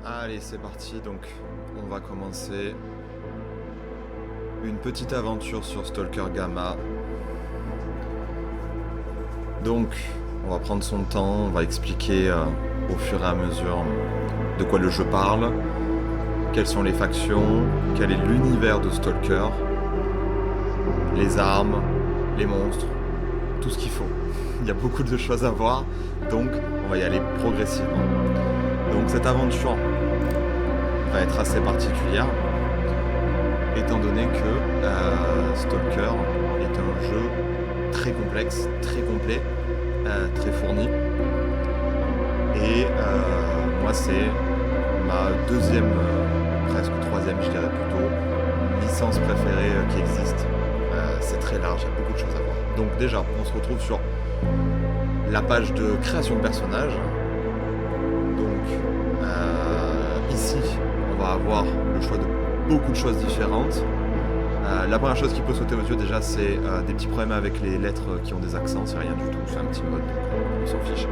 Allez, c'est parti, donc on va commencer une petite aventure sur Stalker Gamma. Donc, on va prendre son temps, on va expliquer au fur et à mesure de quoi le jeu parle, quelles sont les factions, quel est l'univers de Stalker, les armes, les monstres, tout ce qu'il faut. Il y a beaucoup de choses à voir, donc on va y aller progressivement. Donc cette aventure va être assez particulière, étant donné que Stalker est un jeu très complexe, très complet, très fourni. Et moi c'est ma deuxième, presque troisième je dirais plutôt, licence préférée qui existe. C'est très large, il y a beaucoup de choses à voir. Donc déjà, on se retrouve sur la page de création de personnages. Donc ici, on va avoir le choix de beaucoup de choses différentes. La première chose qui peut sauter aux yeux déjà, c'est des petits problèmes avec les lettres qui ont des accents, c'est rien du tout, c'est un petit mode, donc on s'en fiche.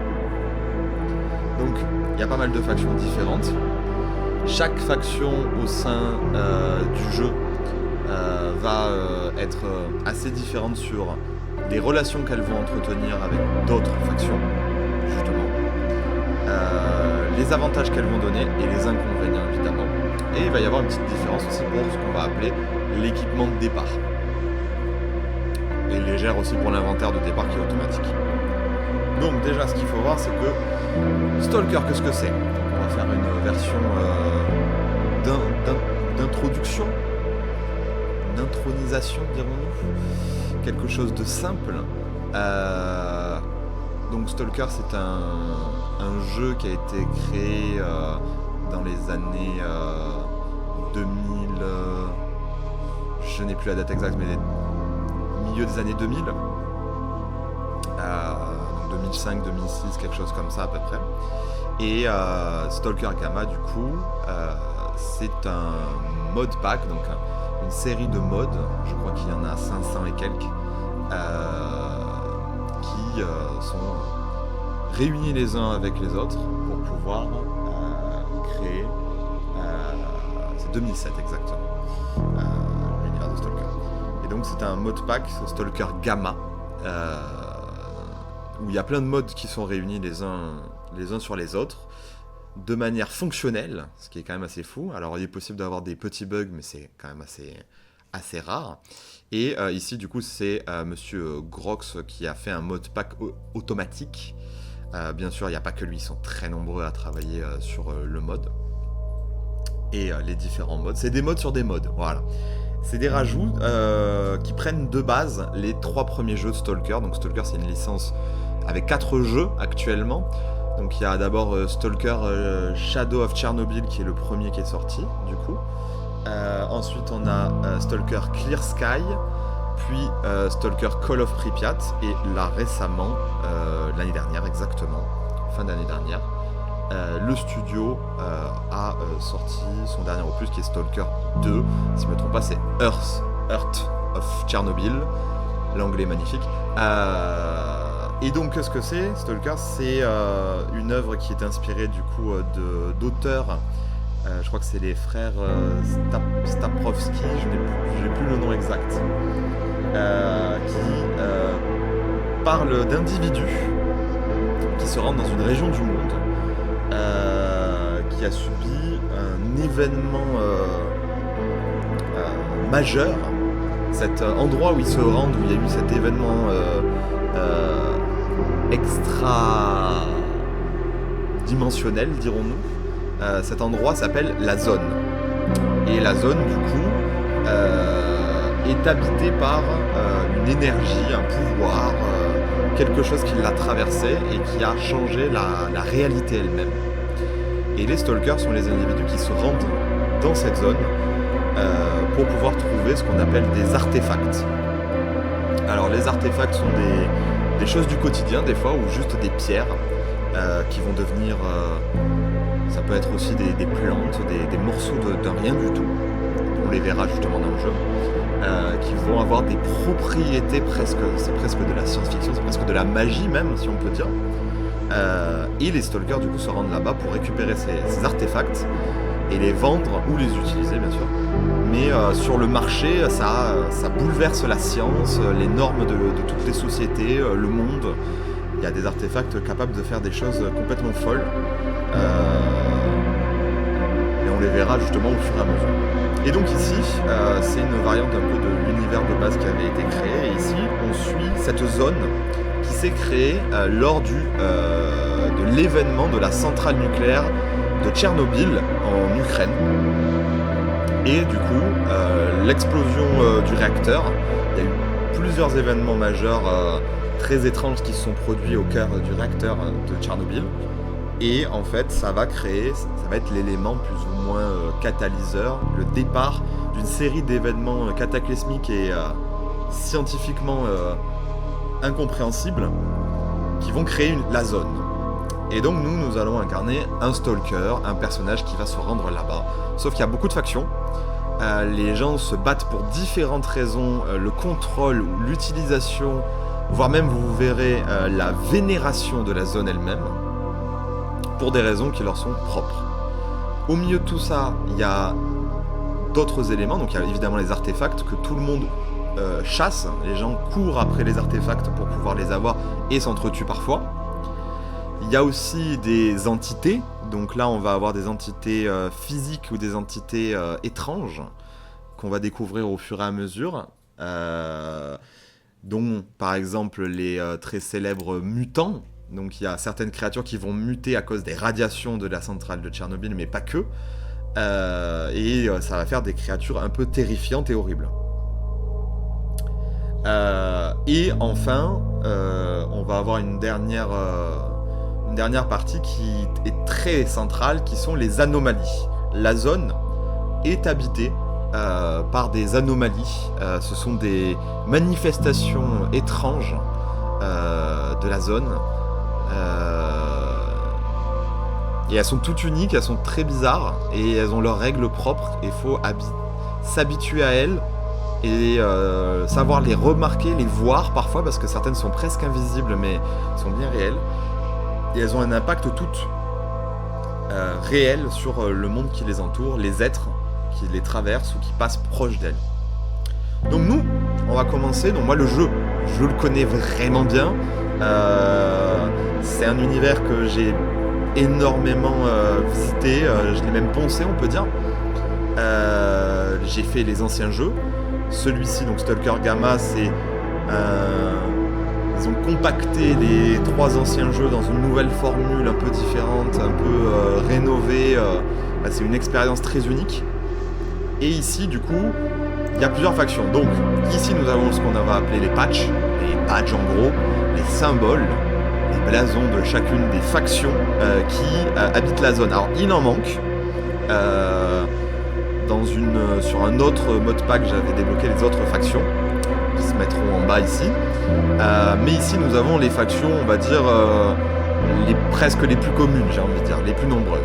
Donc il y a pas mal de factions différentes. Chaque faction au sein du jeu va être assez différente sur les relations qu'elles vont entretenir avec d'autres factions, justement, les avantages qu'elles vont donner et les inconvénients évidemment. Et il va y avoir une petite différence aussi pour ce qu'on va appeler l'équipement de départ. Et légère aussi pour l'inventaire de départ qui est automatique. Donc déjà ce qu'il faut voir c'est que Stalker, qu'est-ce que c'est? On va faire une version d'introduction, d'intronisation dirons-nous, quelque chose de simple. Donc Stalker c'est un jeu qui a été créé dans les années 2000, je n'ai plus la date exacte, mais milieu des années 2000, 2005, 2006, quelque chose comme ça à peu près. Et Stalker Gamma du coup, c'est un mod pack, donc une série de mods, je crois qu'il y en a 500 et quelques, qui sont réunis les uns avec les autres pour pouvoir créer, c'est 2007 exactement, l'univers de Stalker. Et donc c'est un mod pack Stalker Gamma, où il y a plein de mods qui sont réunis les uns sur les autres, de manière fonctionnelle, ce qui est quand même assez fou. Alors il est possible d'avoir des petits bugs, mais c'est quand même assez rare. Et ici du coup c'est monsieur Grox qui a fait un mod pack automatique. Bien sûr il n'y a pas que lui, ils sont très nombreux à travailler sur le mode. Et les différents modes, c'est des modes sur des modes, voilà. C'est des rajouts qui prennent de base les 3 premiers jeux de Stalker. Donc Stalker c'est une licence avec 4 jeux actuellement. Donc il y a d'abord Stalker Shadow of Chernobyl qui est le premier qui est sorti du coup. Ensuite on a Stalker Clear Sky, puis Stalker Call of Pripyat, et là récemment, l'année dernière exactement, fin d'année dernière, le studio a sorti son dernier opus qui est Stalker 2, si je ne me trompe pas c'est Earth of Chernobyl, l'anglais est magnifique. Et donc qu'est-ce que c'est Stalker? C'est une œuvre qui est inspirée du coup d'auteurs, je crois que c'est les frères Staprovski, je n'ai plus le nom exact, qui parlent d'individus qui se rendent dans une région du monde qui a subi un événement majeur. Cet endroit où ils se rendent, où il y a eu cet événement extra dimensionnel, dirons-nous, cet endroit s'appelle la zone. Et la zone, du coup, est habitée par une énergie, un pouvoir, quelque chose qui l'a traversée et qui a changé la réalité elle-même. Et les Stalkers sont les individus qui se rendent dans cette zone pour pouvoir trouver ce qu'on appelle des artefacts. Alors les artefacts sont des choses du quotidien des fois, ou juste des pierres qui vont devenir, ça peut être aussi des plantes, des morceaux d'un rien du tout, on les verra justement dans le jeu, qui vont avoir des propriétés c'est presque de la science-fiction, c'est presque de la magie même si on peut dire, Et les stalkers du coup se rendent là-bas pour récupérer ces artefacts et les vendre ou les utiliser bien sûr. Mais sur le marché, ça bouleverse la science, les normes de toutes les sociétés, le monde. Il y a des artefacts capables de faire des choses complètement folles. Et on les verra justement au fur et à mesure. Et donc ici, c'est une variante un peu de l'univers de base qui avait été créé. Et ici, on suit cette zone qui s'est créée lors de l'événement de la centrale nucléaire de Tchernobyl en Ukraine. Et du coup, l'explosion du réacteur, il y a eu plusieurs événements majeurs très étranges qui se sont produits au cœur du réacteur de Tchernobyl. Et en fait, ça va être l'élément plus ou moins catalyseur, le départ d'une série d'événements cataclysmiques et scientifiquement incompréhensibles qui vont créer la zone. Et donc nous allons incarner un stalker, un personnage qui va se rendre là-bas. Sauf qu'il y a beaucoup de factions. Les gens se battent pour différentes raisons, le contrôle ou l'utilisation, voire même vous verrez la vénération de la zone elle-même, pour des raisons qui leur sont propres. Au milieu de tout ça, il y a d'autres éléments, donc il y a évidemment les artefacts que tout le monde chasse, les gens courent après les artefacts pour pouvoir les avoir et s'entretuent parfois. Il y a aussi des entités, donc là on va avoir des entités physiques ou des entités étranges qu'on va découvrir au fur et à mesure, dont par exemple les très célèbres mutants. Donc il y a certaines créatures qui vont muter à cause des radiations de la centrale de Tchernobyl, mais pas que. Et ça va faire des créatures un peu terrifiantes et horribles. Et enfin, on va avoir une dernière partie qui est très centrale, qui sont les anomalies. La zone est habitée par des anomalies. Ce sont des manifestations étranges de la zone. Et elles sont toutes uniques, elles sont très bizarres et elles ont leurs règles propres. Il faut s'habituer à elles et savoir les remarquer, les voir parfois, parce que certaines sont presque invisibles mais sont bien réelles. Et elles ont un impact toutes réel sur le monde qui les entoure, les êtres qui les traversent ou qui passent proche d'elles. Donc nous, on va commencer. Donc moi, le jeu, je le connais vraiment bien. C'est un univers que j'ai énormément visité, je l'ai même poncé, on peut dire. J'ai fait les anciens jeux. Celui-ci, donc Stalker Gamma, c'est ils ont compacté les 3 anciens jeux dans une nouvelle formule un peu différente, un peu rénovée. C'est une expérience très unique. Et ici, du coup, il y a plusieurs factions. Donc, ici, nous avons ce qu'on va appeler les patchs. Les badges, en gros, les symboles, les blasons de chacune des factions qui habitent la zone. Alors, il en manque. Sur un autre modpack, j'avais débloqué les autres factions qui se mettront en bas ici. Mais ici, nous avons les factions, on va dire, presque les plus communes, j'ai envie de dire, les plus nombreuses.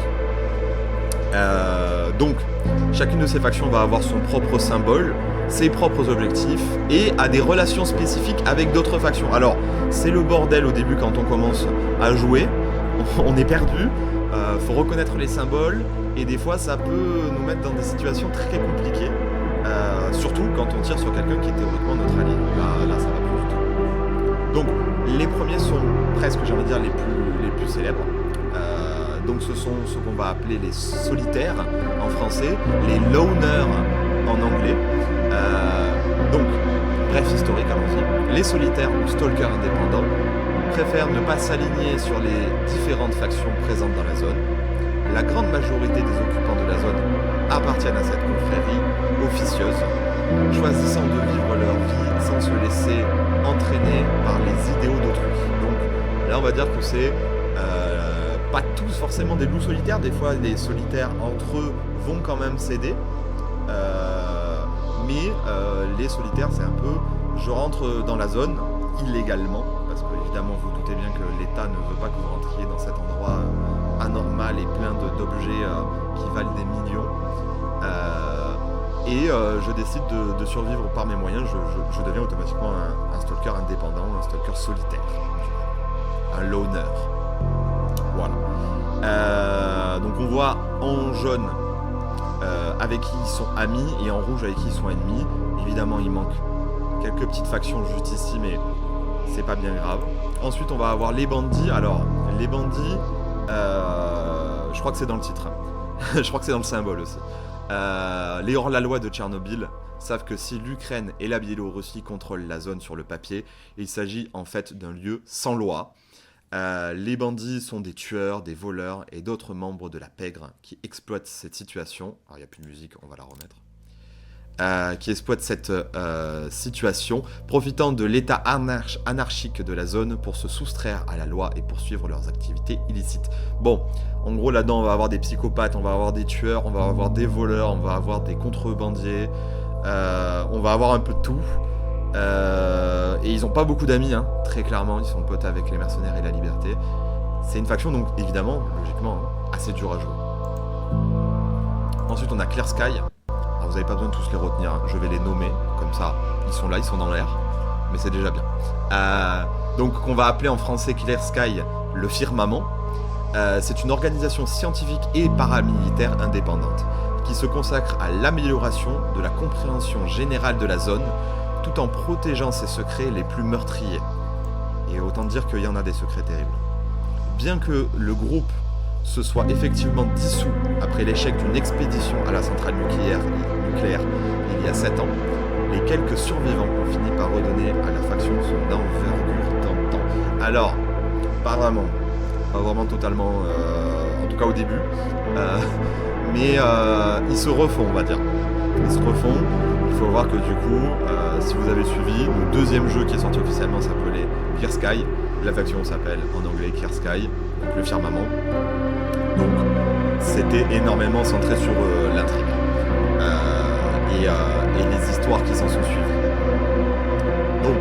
Donc, chacune de ces factions va avoir son propre symbole, ses propres objectifs et a des relations spécifiques avec d'autres factions. Alors, c'est le bordel au début quand on commence à jouer, on est perdu, faut reconnaître les symboles et des fois ça peut nous mettre dans des situations très compliquées, surtout quand on tire sur quelqu'un qui est théoriquement notre allié. Là ça va plus du tout. Donc, les premiers sont presque, j'ai envie de dire, les plus célèbres. Donc ce sont ce qu'on va appeler les solitaires en français, les loners en anglais. Donc, bref historique, allons-y. Les solitaires ou stalkers indépendants préfèrent ne pas s'aligner sur les différentes factions présentes dans la zone. La grande majorité des occupants de la zone appartiennent à cette confrérie officieuse, choisissant de vivre leur vie sans se laisser entraîner par les idéaux d'autrui. Donc là, on va dire que c'est pas tous forcément des loups solitaires. Des fois, les solitaires entre eux vont quand même s'aider. Mais les solitaires, c'est un peu, je rentre dans la zone illégalement, parce que évidemment vous doutez bien que l'État ne veut pas que vous rentriez dans cet endroit anormal et plein d'objets qui valent des millions. Et je décide de survivre par mes moyens. Je deviens automatiquement un stalker indépendant, un stalker solitaire, un loner. Voilà. Donc on voit en jaune avec qui ils sont amis et en rouge avec qui ils sont ennemis. Évidemment, il manque quelques petites factions juste ici, mais c'est pas bien grave. Ensuite, on va avoir les bandits. Alors, les bandits, je crois que c'est dans le titre. Je crois que c'est dans le symbole aussi. Les hors-la-loi de Tchernobyl savent que si l'Ukraine et la Biélorussie contrôlent la zone sur le papier, il s'agit en fait d'un lieu sans loi. Les bandits sont des tueurs, des voleurs et d'autres membres de la pègre qui exploitent cette situation. Alors il n'y a plus de musique, on va la remettre. Qui exploitent cette situation, profitant de l'état anarchique de la zone pour se soustraire à la loi et poursuivre leurs activités illicites. Bon, en gros là-dedans on va avoir des psychopathes, on va avoir des tueurs, on va avoir des voleurs, on va avoir des contrebandiers, on va avoir un peu de tout. Et ils ont pas beaucoup d'amis, hein, très clairement, ils sont potes avec les mercenaires et la liberté. C'est une faction donc évidemment, logiquement, assez dure à jouer. Ensuite on a Clear Sky. Alors, vous n'avez pas besoin de tous les retenir, hein. Je vais les nommer, comme ça, ils sont là, ils sont dans l'air, mais c'est déjà bien. Donc on va appeler en français Clear Sky le Firmament. C'est une organisation scientifique et paramilitaire indépendante qui se consacre à l'amélioration de la compréhension générale de la zone tout en protégeant ses secrets les plus meurtriers. Et autant dire qu'il y en a des secrets terribles. Bien que le groupe se soit effectivement dissous après l'échec d'une expédition à la centrale nucléaire il y a 7 ans, les quelques survivants ont fini par redonner à la faction son envergure d'antan. Alors, pas vraiment totalement, en tout cas au début, mais ils se refont, on va dire. Ils se refont. Il faut voir que du coup, si vous avez suivi, le deuxième jeu qui est sorti officiellement s'appelait Clear Sky. La faction s'appelle en anglais Clear Sky, donc le firmament. Donc c'était énormément centré sur l'intrigue et les histoires qui s'en sont suivies. Donc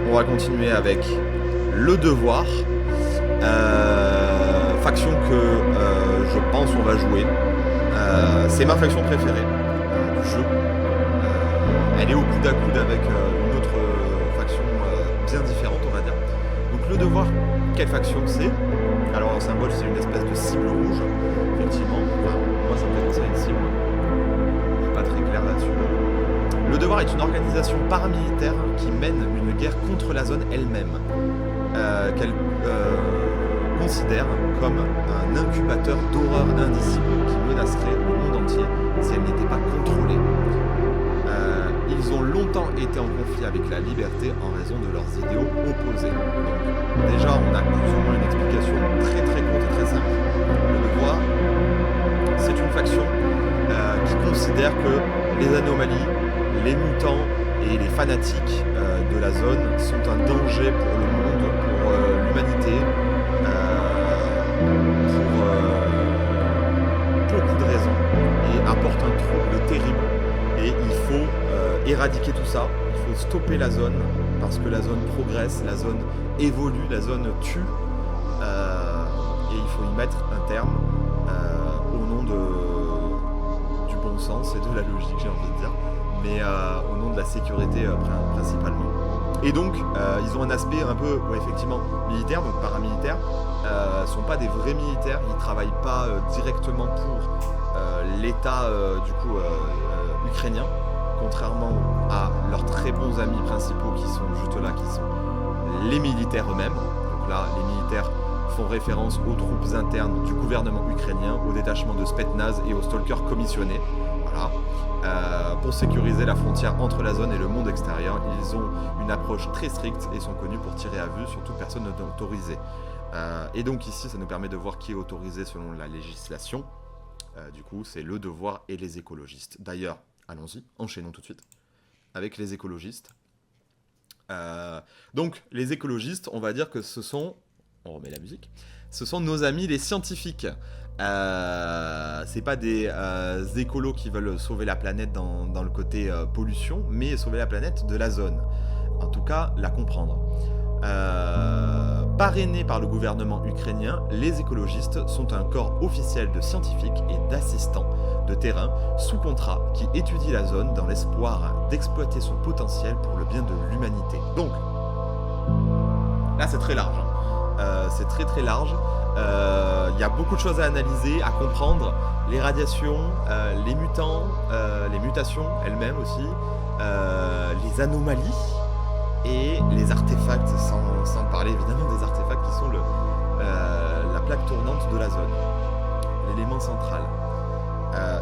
on va continuer avec Le Devoir, faction que je pense on va jouer. C'est ma faction préférée du jeu. Elle est au coude à coude avec une autre faction bien différente, on va dire. Donc Le Devoir, quelle faction c'est? Alors en symbole c'est une espèce de cible rouge, effectivement. Enfin, moi ça me fait penser à une cible. Je suis pas très clair là-dessus. Le Devoir est une organisation paramilitaire qui mène une guerre contre la zone elle-même, qu'elle considère comme un incubateur d'horreur indicible qui menacerait le monde entier si elle n'était pas contrôlée. Ils ont longtemps été en conflit avec la liberté en raison de leurs idéaux opposés. Donc, déjà, on a plus ou moins une explication très très courte et très simple. Le Devoir, c'est une faction qui considère que les anomalies, les mutants et les fanatiques de la zone sont un danger pour le monde, pour l'humanité, pour beaucoup de raisons, et apportent un trouble terrible. Et il faut éradiquer tout ça, il faut stopper la zone, parce que la zone progresse, la zone évolue, la zone tue, et il faut y mettre un terme au nom du bon sens et de la logique, j'ai envie de dire, mais au nom de la sécurité principalement. Et donc, ils ont un aspect un peu, effectivement, militaire, donc paramilitaire. Sont pas des vrais militaires, ils travaillent pas directement pour l'État ukrainien, contrairement à leurs très bons amis principaux qui sont juste là, qui sont les militaires eux-mêmes. Donc là, les militaires font référence aux troupes internes du gouvernement ukrainien, au détachement de Spetsnaz et aux stalkers commissionnés. Voilà. Pour sécuriser la frontière entre la zone et le monde extérieur, ils ont une approche très stricte et sont connus pour tirer à vue sur toute personne non autorisée. Et donc ici, ça nous permet de voir qui est autorisé selon la législation. Du coup, c'est Le Devoir et les écologistes. D'ailleurs, allons-y, enchaînons tout de suite avec les écologistes. Donc, les écologistes, on va dire que ce sont... On remet la musique. Ce sont nos amis les scientifiques. C'est pas des écolos qui veulent sauver la planète dans le côté pollution, mais sauver la planète de la zone. En tout cas, la comprendre. Parrainés par le gouvernement ukrainien, les écologistes sont un corps officiel de scientifiques et d'assistants de terrain sous contrat qui étudie la zone dans l'espoir d'exploiter son potentiel pour le bien de l'humanité. Donc, là c'est très large. C'est très très large. Il y a beaucoup de choses à analyser, à comprendre. Les radiations, les mutants, les mutations elles-mêmes aussi, les anomalies et les artefacts, sans parler évidemment des artefacts qui sont la plaque tournante de la zone, l'élément central.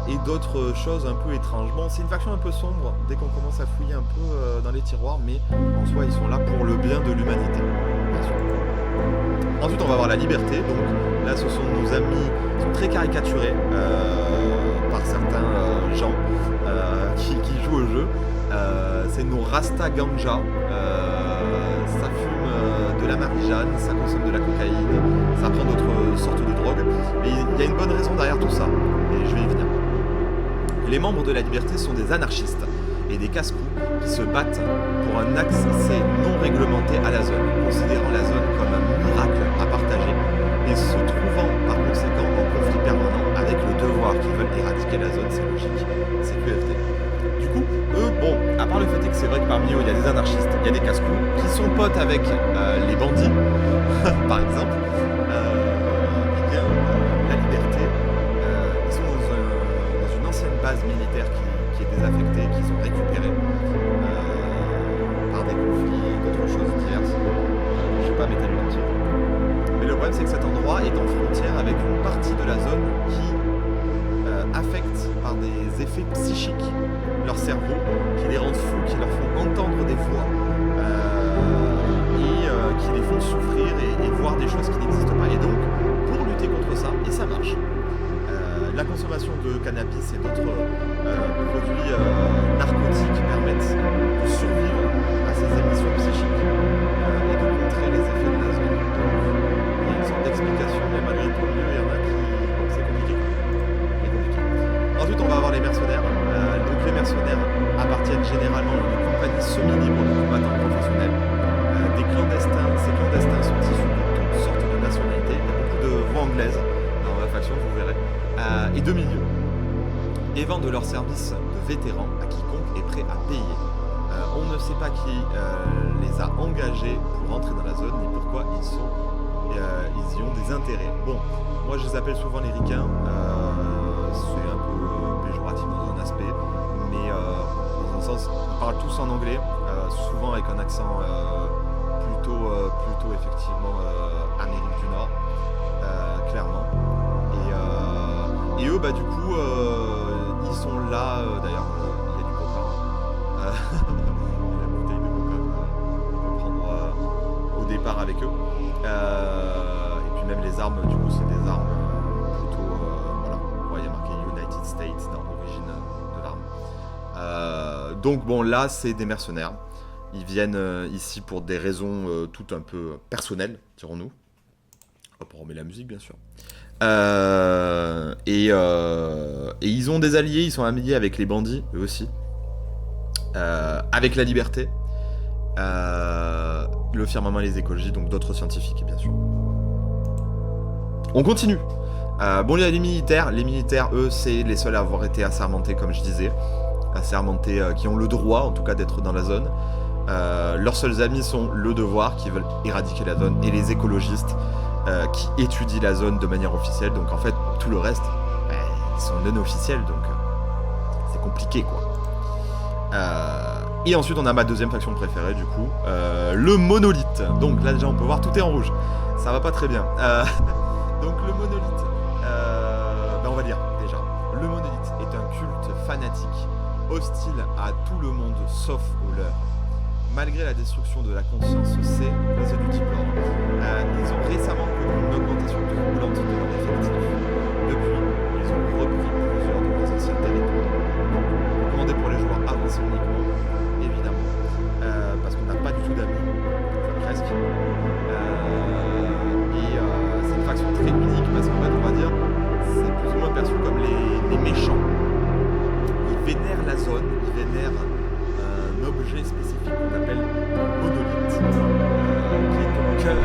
Et d'autres choses un peu étranges. Bon, c'est une faction un peu sombre dès qu'on commence à fouiller un peu dans les tiroirs, mais en soi ils sont là pour le bien de l'humanité, bien sûr. Ensuite on va voir la liberté, donc là ce sont nos amis, ils sont très caricaturés par certains gens qui jouent au jeu. C'est nos Rasta Ganja, ça fume de la marijane, ça consomme de la cocaïne, ça prend d'autres sortes de drogues, mais il y a une bonne raison derrière tout ça, et je vais y venir. Les membres de la liberté sont des anarchistes et des casse-cou qui se battent pour un accès non réglementé à la zone, considérant la zone comme un miracle à partager et se trouvant par conséquent en conflit permanent avec le devoir qui veulent éradiquer la zone, c'est logique, c'est QFD. Du coup, eux, bon, à part le fait que c'est vrai que parmi eux il y a des anarchistes, il y a des casse-cou qui sont potes avec les bandits, par exemple, il y a la liberté, ils sont dans une ancienne base militaire qui est désaffectée, qu'ils ont récupérée par des conflits et d'autres choses diverses. Je ne vais pas m'étaler là-dessus. Mais le problème c'est que cet endroit est en frontière avec une partie de la zone qui affecte par des effets psychiques leur cerveau, qui les rendent fous, qui leur font entendre des voix et qui les font souffrir et voir des choses qui n'existent pas. Et donc, pour lutter contre ça, et ça marche, la consommation de cannabis et d'autres produits narcotiques permettent de survivre à ces émissions psychiques et de contrer les effets de la zone. Donc, il y a une sorte d'explication, mais malgré tout, il y en a qui... Bon, c'est compliqué quand même. C'est compliqué. Ensuite, on va avoir les mercenaires. Donc les mercenaires appartiennent généralement à une compagnie semi-libre de combattants professionnels. Des clandestins, ces clandestins sont issus de toutes sortes de nationalités. Il y a beaucoup de voix anglaises dans ma faction, vous verrez. Et de milieux, et vendent leurs services de vétérans à quiconque est prêt à payer. On ne sait pas qui les a engagés pour rentrer dans la zone, ni pourquoi ils y ont des intérêts. Bon, moi je les appelle souvent les ricains, c'est un peu péjoratif dans un aspect, mais dans un sens, ils parlent tous en anglais, souvent avec un accent plutôt effectivement Amérique du Nord, clairement. Et eux, bah du coup, ils sont là, d'ailleurs, il y a du coca, la bouteille de coca qu'on peut prendre au départ avec eux. Et puis même les armes, du coup, c'est des armes plutôt, voilà, on voit, il y a marqué United States dans l'origine de l'arme. Donc bon, là, c'est des mercenaires. Ils viennent ici pour des raisons toutes un peu personnelles, dirons-nous. Hop, on remet la musique, bien sûr. Et ils ont des alliés, ils sont alliés avec les bandits, eux aussi, avec la liberté, le firmament et les écologies, donc d'autres scientifiques, bien sûr. On continue. Bon, il y a les militaires, eux, c'est les seuls à avoir été assermentés, comme je disais, assermentés, qui ont le droit, en tout cas, d'être dans la zone. Leurs seuls amis sont le devoir, qui veulent éradiquer la zone, et les écologistes, qui étudient la zone de manière officielle. Donc en fait tout le reste ils sont non officiels, donc c'est compliqué quoi. Et ensuite on a ma deuxième faction préférée du coup, le monolithe. Donc là déjà on peut voir tout est en rouge, ça va pas très bien. Donc le monolithe, on va dire déjà, le monolithe est un culte fanatique, hostile à tout le monde sauf au leur. Malgré la destruction de la conscience, c'est du type ordre. Ils ont récemment connu une augmentation troublante de leur effectif. Depuis, ils ont repris plusieurs de leurs anciens territoires. Donc, recommandé pour les joueurs avancés uniquement, évidemment, parce qu'on n'a pas du tout d'amis, enfin presque. C'est une faction très unique parce qu'en fait, on va dire, c'est plus ou moins perçu comme les méchants. Ils vénèrent la zone, ils vénèrent un objet spécifique qu'on appelle monolithe, qui est au cœur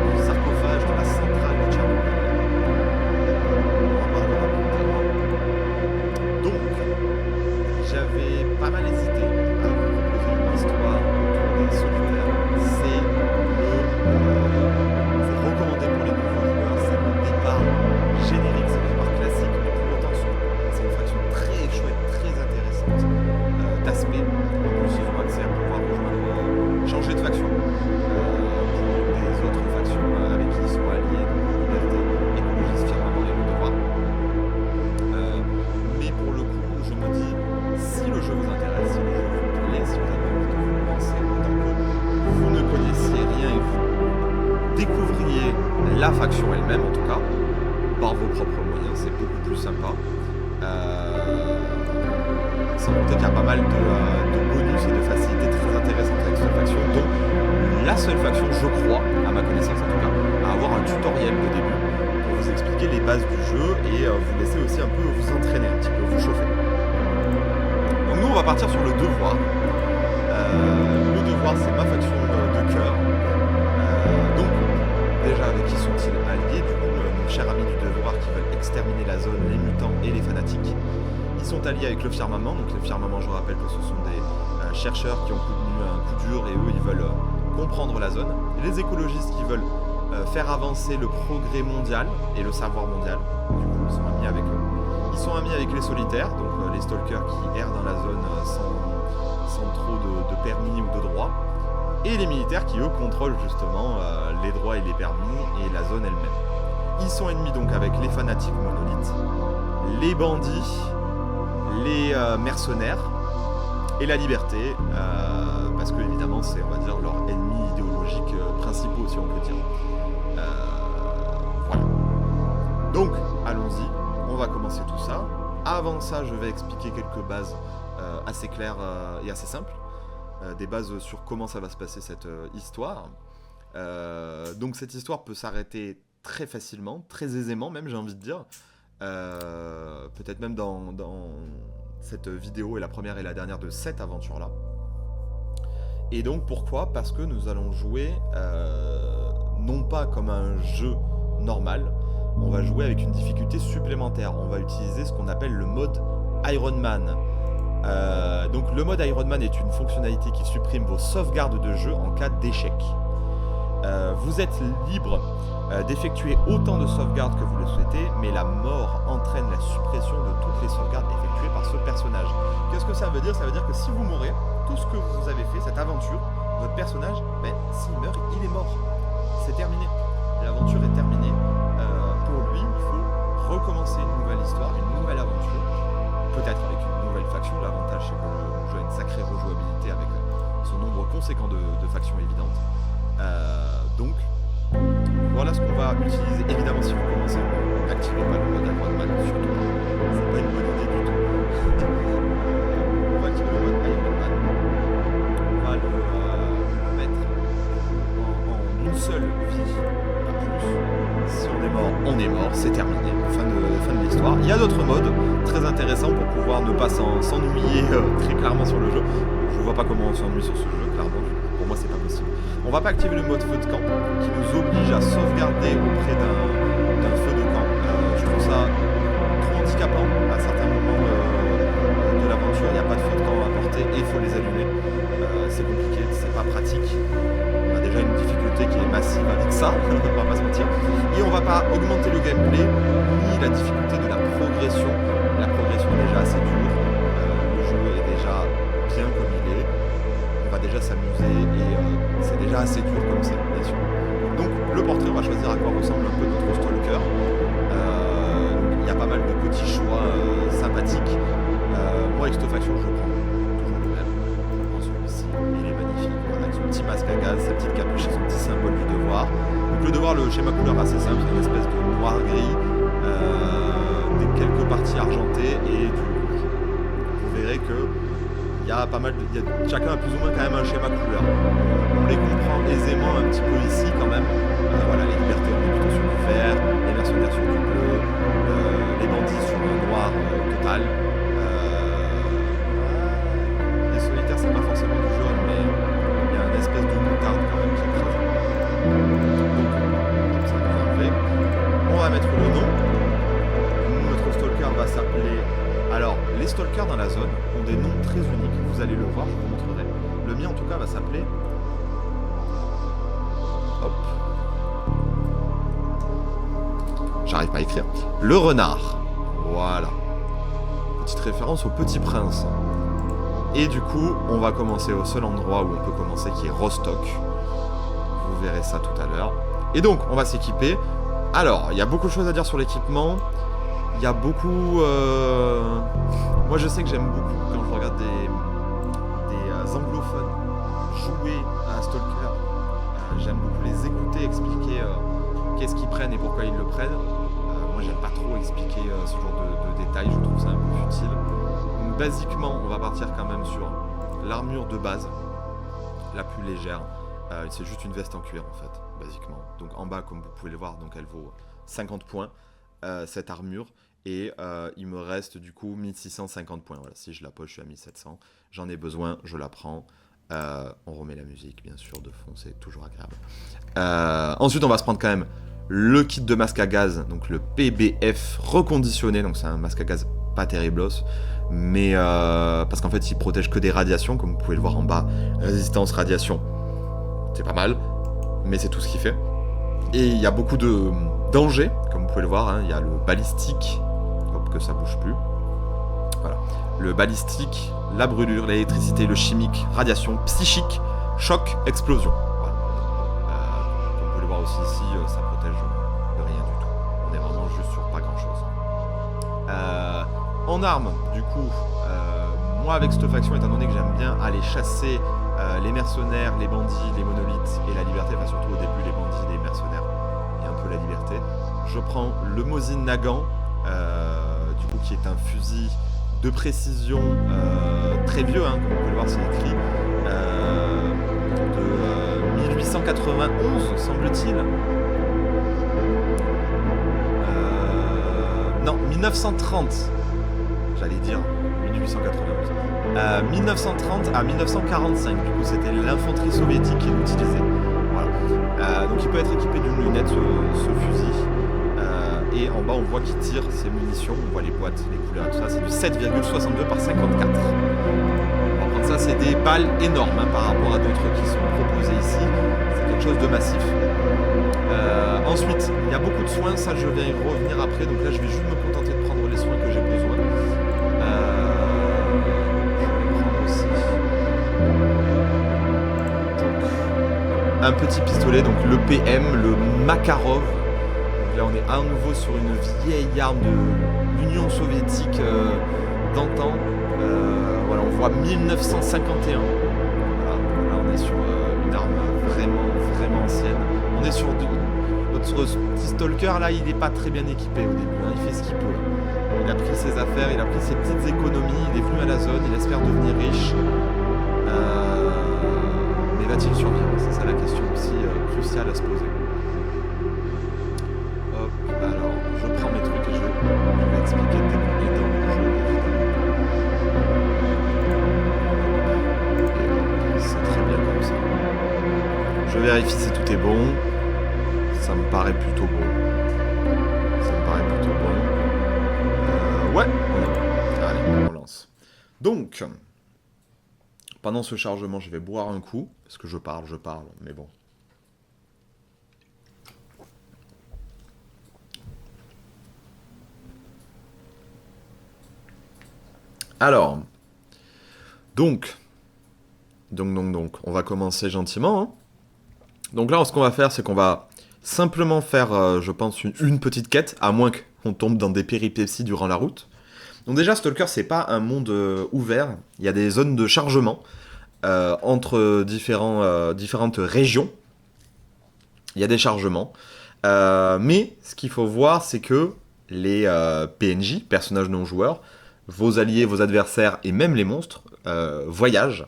du sarcophage de la centrale de Tchernobyl. On en parlera plus tard. Donc, j'avais pas mal hésité à vous proposer une histoire autour des solitaires. C'est recommandé c'est beaucoup plus sympa. Sans compter qu'il y a pas mal de bonus et de facilités très intéressantes avec cette faction, dont la seule faction, je crois, à ma connaissance en tout cas, à avoir un tutoriel au début pour vous expliquer les bases du jeu et vous laisser aussi un peu vous entraîner, un petit peu vous chauffer. Donc nous on va partir sur le devoir. Le devoir c'est ma faction de cœur. Donc déjà avec qui sont-ils alliés? Du coup nos chers amis du devoir qui veulent exterminer la zone, les mutants et les fanatiques. Ils sont alliés avec le firmament. Donc le firmament, je vous rappelle que ce sont des chercheurs qui ont connu un coup dur et eux ils veulent comprendre la zone. Les écologistes qui veulent faire avancer le progrès mondial et le savoir mondial. Du coup ils sont amis avec eux. Ils sont amis avec les solitaires, donc les stalkers qui errent dans la zone sans trop de permis ou de droits. Et les militaires qui eux contrôlent justement les droits et les permis et la zone elle-même. Ils sont ennemis donc avec les fanatiques monolithes, les bandits, les mercenaires et la liberté, parce que évidemment c'est on va dire leurs ennemis idéologiques principaux si on peut dire. Voilà. Donc allons-y, on va commencer tout ça. Avant ça je vais expliquer quelques bases assez claires et assez simples, des bases sur comment ça va se passer cette histoire. Donc cette histoire peut s'arrêter très facilement, très aisément même j'ai envie de dire. Peut-être même dans cette vidéo est la première et la dernière de cette aventure-là. Et donc pourquoi? Parce que nous allons jouer non pas comme un jeu normal, on va jouer avec une difficulté supplémentaire. On va utiliser ce qu'on appelle le mode Iron Man. Donc le mode Iron Man est une fonctionnalité qui supprime vos sauvegardes de jeu en cas d'échec. Vous êtes libre d'effectuer autant de sauvegardes que vous le souhaitez, mais la mort entraîne la suppression de toutes les sauvegardes effectuées par ce personnage. Qu'est-ce que ça veut dire? Ça veut dire que si vous mourrez, tout ce que vous avez fait, cette aventure, votre personnage, s'il meurt, il est mort. C'est terminé. L'aventure est terminée. Pour lui, il faut recommencer une nouvelle histoire, une nouvelle aventure, peut-être avec une nouvelle faction. L'avantage, c'est que le jeu a une sacrée rejouabilité avec son nombre conséquent de factions évidentes. Donc, voilà ce qu'on va utiliser. Évidemment, si vous commencez, n'activez pas le mode Iron Man, surtout pas. C'est pas une bonne idée du tout. On va activer le mode Iron Man. On va le mettre en une seule vie, pas plus. Si on est mort, c'est terminé. Fin de l'histoire. Il y a d'autres modes très intéressants pour pouvoir ne pas s'ennuyer très clairement sur le jeu. Je vois pas comment on s'ennuie sur ce jeu, clairement. Pour moi, c'est pas possible. On va pas activer le mode feu de camp qui nous oblige à sauvegarder auprès d'un feu de camp. Je trouve ça trop handicapant à certains moments de l'aventure. Il n'y a pas de feu de camp à porter et il faut les allumer. C'est compliqué, c'est pas pratique. On a déjà une difficulté qui est massive avec ça, on va pas se mentir. Et on va pas augmenter le gameplay ni la difficulté de la progression. La progression est déjà assez dure. Le jeu est déjà bien comme il est. On va déjà s'amuser et c'est déjà assez dur comme c'est, bien sûr. Donc le portrait, on va choisir à quoi ressemble un peu notre stalker. Il y a pas mal de petits choix sympathiques. Moi avec cette faction je prends toujours le même. Je prends celui-ci, il est magnifique. Voilà, avec son petit masque à gaz, sa petite capuche et son petit symbole du devoir. Donc le devoir, le schéma couleur assez simple, c'est une espèce de noir-gris, des quelques parties argentées et du rouge. Vous verrez que il y a pas mal chacun a plus ou moins quand même un schéma couleur. On les comprend aisément un petit peu ici quand même. Voilà, les libertés on est plutôt sur du vert, les mercenaires sur du bleu, les bandits sur un noir total. Les solitaires c'est pas forcément du jaune, mais il y a une espèce de moutarde quand même qui est présent. Donc, comme ça on va enlever. On va mettre le nom. Notre stalker va s'appeler. Alors, les stalkers dans la zone ont des noms très uniques, vous allez le voir, je vous montrerai. Le mien en tout cas va s'appeler... Hop. J'arrive pas à écrire. Le renard. Voilà. Petite référence au Petit Prince. Et du coup, on va commencer au seul endroit où on peut commencer, qui est Rostock. Vous verrez ça tout à l'heure. Et donc, on va s'équiper. Alors, il y a beaucoup de choses à dire sur l'équipement. Il y a beaucoup... Moi je sais que j'aime beaucoup quand je regarde des anglophones jouer à Stalker. J'aime beaucoup les écouter expliquer qu'est-ce qu'ils prennent et pourquoi ils le prennent. Moi j'aime pas trop expliquer ce genre de détails, je trouve ça un peu futile. Donc basiquement, on va partir quand même sur l'armure de base, la plus légère. C'est juste une veste en cuir en fait, basiquement. Donc en bas, comme vous pouvez le voir, donc elle vaut 50 points, cette armure. Et il me reste du coup 1650 points. Voilà, si je la pose, je suis à 1700. J'en ai besoin, je la prends. On remet la musique, bien sûr, de fond, c'est toujours agréable. Ensuite, on va se prendre quand même le kit de masque à gaz, donc le PBF reconditionné. Donc c'est un masque à gaz pas terriblos, mais parce qu'en fait, il protège que des radiations, comme vous pouvez le voir en bas. Résistance radiation, c'est pas mal, mais c'est tout ce qu'il fait. Et il y a beaucoup de dangers, comme vous pouvez le voir. Il y a le balistique, hop, que ça bouge plus. Voilà. Le balistique, la brûlure, l'électricité, le chimique, radiation, psychique, choc, explosion. Voilà. Comme vous pouvez le voir aussi ici, ça protège de rien du tout. On est vraiment juste sur pas grand chose. En armes, du coup, moi avec cette faction, étant donné que j'aime bien aller chasser les mercenaires, les bandits, les monolithes et la liberté, enfin surtout au début les bandits, les mercenaires et un peu la liberté, je prends le Mosin Nagant, du coup qui est un fusil de précision très vieux, comme vous pouvez le voir, c'est écrit de 1891 semble-t-il. Non, 1930, j'allais dire 1891. 1930 à 1945, du coup c'était l'infanterie soviétique qui l'utilisait. Voilà. Donc il peut être équipé d'une lunette ce fusil. Et en bas on voit qu'il tire ses munitions, on voit les boîtes, les couleurs et tout ça, c'est du 7,62 par 54. Par contre ça c'est des balles énormes par rapport à d'autres qui sont proposés ici, c'est quelque chose de massif. Ensuite, il y a beaucoup de soins, ça je vais y revenir après, donc là je vais juste me contenter de prendre les soins que j'ai besoin. Je vais prendre aussi un petit pistolet, donc le PM, le Makarov. Donc là on est à nouveau sur une vieille arme de l'Union soviétique d'antan. Voilà, on voit 1951. Voilà, là on est sur une arme vraiment ancienne. On est sur notre petit stalker là, il n'est pas très bien équipé au début, il fait ce qu'il peut. Il a pris ses affaires, il a pris ses petites économies, il est venu à la zone, il espère devenir riche. Mais va-t-il survivre? C'est ça la question aussi cruciale à se poser. Hop, alors je prends mes trucs et je vais expliquer dès qu'on est dans le jeu, évidemment. Et c'est très bien comme ça. Je vérifie si tout est bon. Ça me paraît plutôt bon. Ouais, on est bon. Allez, on lance. Donc, pendant ce chargement, je vais boire un coup. Parce que je parle, mais bon. Alors, donc, on va commencer gentiment. Donc là, ce qu'on va faire, c'est qu'on va simplement faire, je pense, une petite quête, à moins qu'on tombe dans des péripéties durant la route. Donc déjà, Stalker, c'est pas un monde ouvert. Il y a des zones de chargement entre différentes régions. Il y a des chargements. Mais ce qu'il faut voir, c'est que les PNJ, personnages non joueurs, vos alliés, vos adversaires et même les monstres voyagent,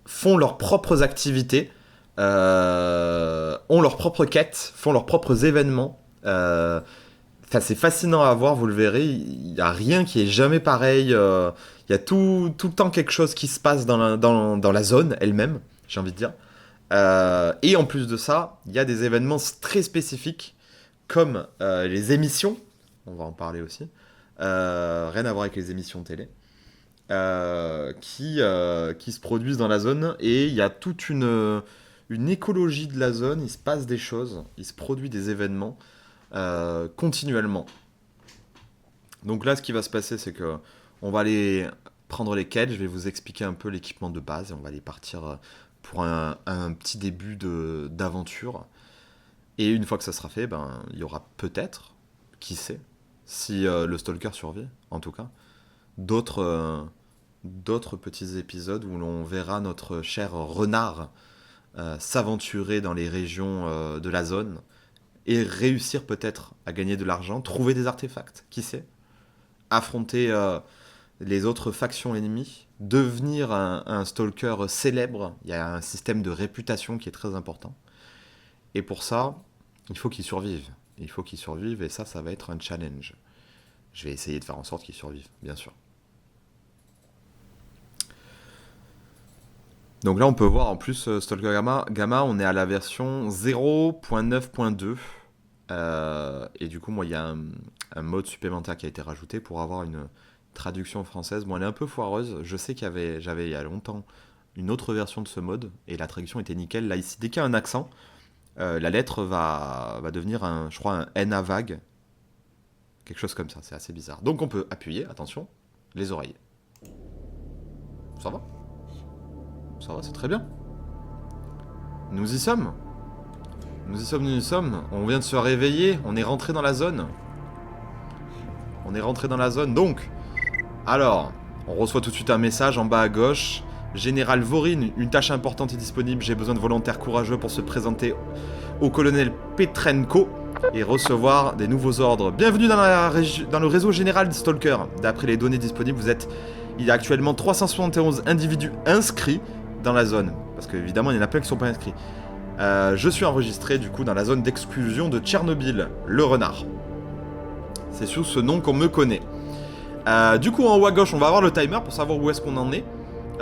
font leurs propres activités, ont leurs propres quêtes, font leurs propres événements. C'est fascinant à voir, vous le verrez. Il n'y a rien qui est jamais pareil. Il y a tout le temps quelque chose qui se passe dans la zone elle-même, j'ai envie de dire. Et en plus de ça, il y a des événements très spécifiques, comme les émissions. On va en parler aussi. Rien à voir avec les émissions télé. Qui se produisent dans la zone. Et il y a toute une écologie de la zone. Il se passe des choses. Il se produit des événements continuellement. Donc là, ce qui va se passer, c'est que on va aller prendre les quêtes. Je vais vous expliquer un peu l'équipement de base. Et on va aller partir pour un petit début d'aventure. Et une fois que ça sera fait, il y aura peut-être, qui sait, si le Stalker survit, en tout cas, d'autres petits épisodes où l'on verra notre cher renard s'aventurer dans les régions de la zone et réussir peut-être à gagner de l'argent, trouver des artefacts, qui sait, affronter les autres factions ennemies, devenir un stalker célèbre. Il y a un système de réputation qui est très important. Et pour ça, il faut qu'il survive. Il faut qu'il survive et ça va être un challenge. Je vais essayer de faire en sorte qu'il survive, bien sûr. Donc là, on peut voir en plus Stalker Gamma, on est à la version 0.9.2. Et du coup, moi, il y a un mode supplémentaire qui a été rajouté pour avoir une traduction française. Bon, elle est un peu foireuse. Je sais j'avais il y a longtemps une autre version de ce mode et la traduction était nickel. Là, ici, dès qu'il y a un accent, la lettre va devenir je crois, un N à vague. Quelque chose comme ça, c'est assez bizarre. Donc on peut appuyer, attention, les oreilles. Ça va ? Ça va, c'est très bien. Nous y sommes. Nous y sommes. On vient de se réveiller. On est rentré dans la zone. Donc, alors, on reçoit tout de suite un message en bas à gauche. Général Vorin, une tâche importante est disponible. J'ai besoin de volontaires courageux pour se présenter au colonel Petrenko et recevoir des nouveaux ordres. Bienvenue dans le réseau général des Stalkers. D'après les données disponibles, il y a actuellement 371 individus inscrits dans la zone. Parce qu'évidemment, il y en a plein qui ne sont pas inscrits. Je suis enregistré du coup dans la zone d'exclusion de Tchernobyl, le renard. C'est sous ce nom qu'on me connaît. Du coup, en haut à gauche, on va avoir le timer pour savoir où est-ce qu'on en est.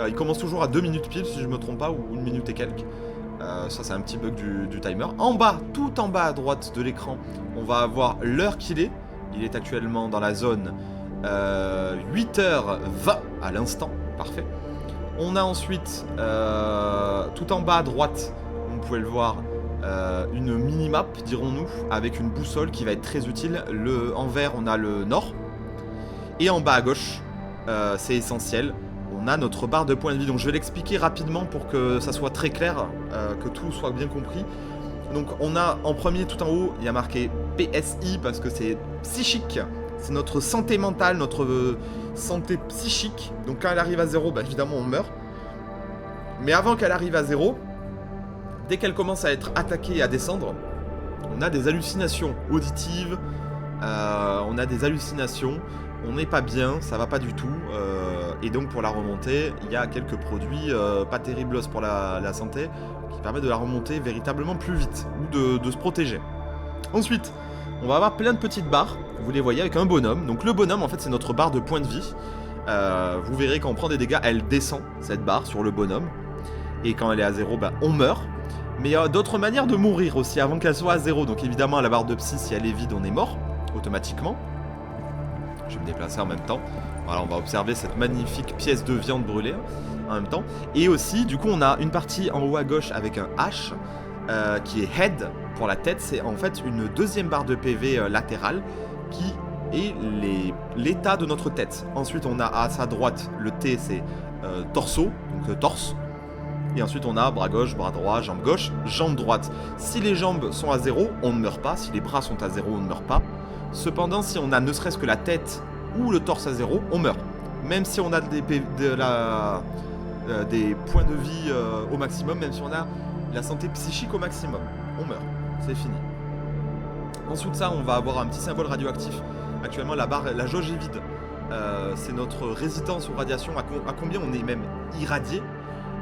Il commence toujours à 2 minutes pile, si je ne me trompe pas, ou 1 minute et quelques. Ça, c'est un petit bug du timer. En bas, tout en bas à droite de l'écran, on va avoir l'heure qu'il est. Il est actuellement dans la zone 8h20 à l'instant. Parfait. On a ensuite, tout en bas à droite, vous pouvez le voir, une mini-map, dirons-nous, avec une boussole qui va être très utile. En vert, on a le nord. Et en bas à gauche, c'est essentiel, on a notre barre de points de vie. Donc je vais l'expliquer rapidement pour que ça soit très clair, que tout soit bien compris. Donc on a en premier, tout en haut, il y a marqué PSI parce que c'est psychique. C'est notre santé mentale, notre santé psychique. Donc quand elle arrive à 0, bah, évidemment on meurt. Mais avant qu'elle arrive à 0, dès qu'elle commence à être attaquée et à descendre, on a des hallucinations auditives, on a des hallucinations, on n'est pas bien, ça va pas du tout. Et donc pour la remonter, il y a quelques produits pas terribles pour la santé qui permettent de la remonter véritablement plus vite ou de se protéger. Ensuite, on va avoir plein de petites barres, vous les voyez avec un bonhomme. Donc le bonhomme en fait c'est notre barre de points de vie. Vous verrez quand on prend des dégâts, elle descend cette barre sur le bonhomme. Et quand elle est à 0, bah, on meurt. Mais il y a d'autres manières de mourir aussi avant qu'elle soit à 0. Donc évidemment la barre de psy, si elle est vide, on est mort automatiquement. Je vais me déplacer en même temps. Voilà, on va observer cette magnifique pièce de viande brûlée en même temps. Et aussi, du coup, on a une partie en haut à gauche avec un H qui est head pour la tête. C'est en fait une deuxième barre de PV latérale qui est l'état de notre tête. Ensuite, on a à sa droite, le T, c'est torso, donc torse. Et ensuite, on a bras gauche, bras droit, jambe gauche, jambe droite. Si les jambes sont à 0, on ne meurt pas. Si les bras sont à 0, on ne meurt pas. Cependant, si on a ne serait-ce que la tête ou le torse à 0, on meurt. Même si on a des points de vie au maximum, même si on a la santé psychique au maximum, on meurt. C'est fini. En dessous de ça, on va avoir un petit symbole radioactif. Actuellement, la jauge est vide. C'est notre résistance aux radiations, à combien on est même irradié.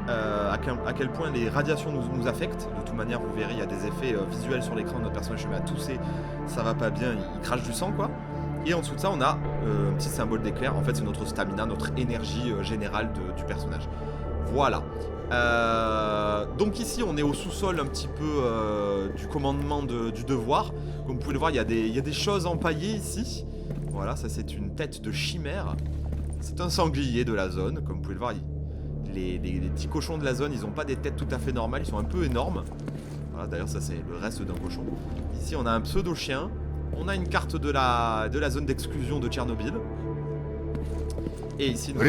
À quel point les radiations nous affectent. De toute manière, vous verrez, il y a des effets visuels sur l'écran. Notre personnage se met à tousser, ça va pas bien, il crache du sang, quoi. Et en dessous de ça, on a un petit symbole d'éclair. En fait, c'est notre stamina, notre énergie générale du personnage. Voilà. Donc ici, on est au sous-sol un petit peu du commandement du devoir. Comme vous pouvez le voir, il y a des choses empaillées ici. Voilà, ça c'est une tête de chimère. C'est un sanglier de la zone, comme vous pouvez le voir. Les petits cochons de la zone, ils n'ont pas des têtes tout à fait normales, ils sont un peu énormes. Voilà, d'ailleurs ça c'est le reste d'un cochon. Ici on a un pseudo-chien. On a une carte de la zone d'exclusion de Tchernobyl. Et ici nous avons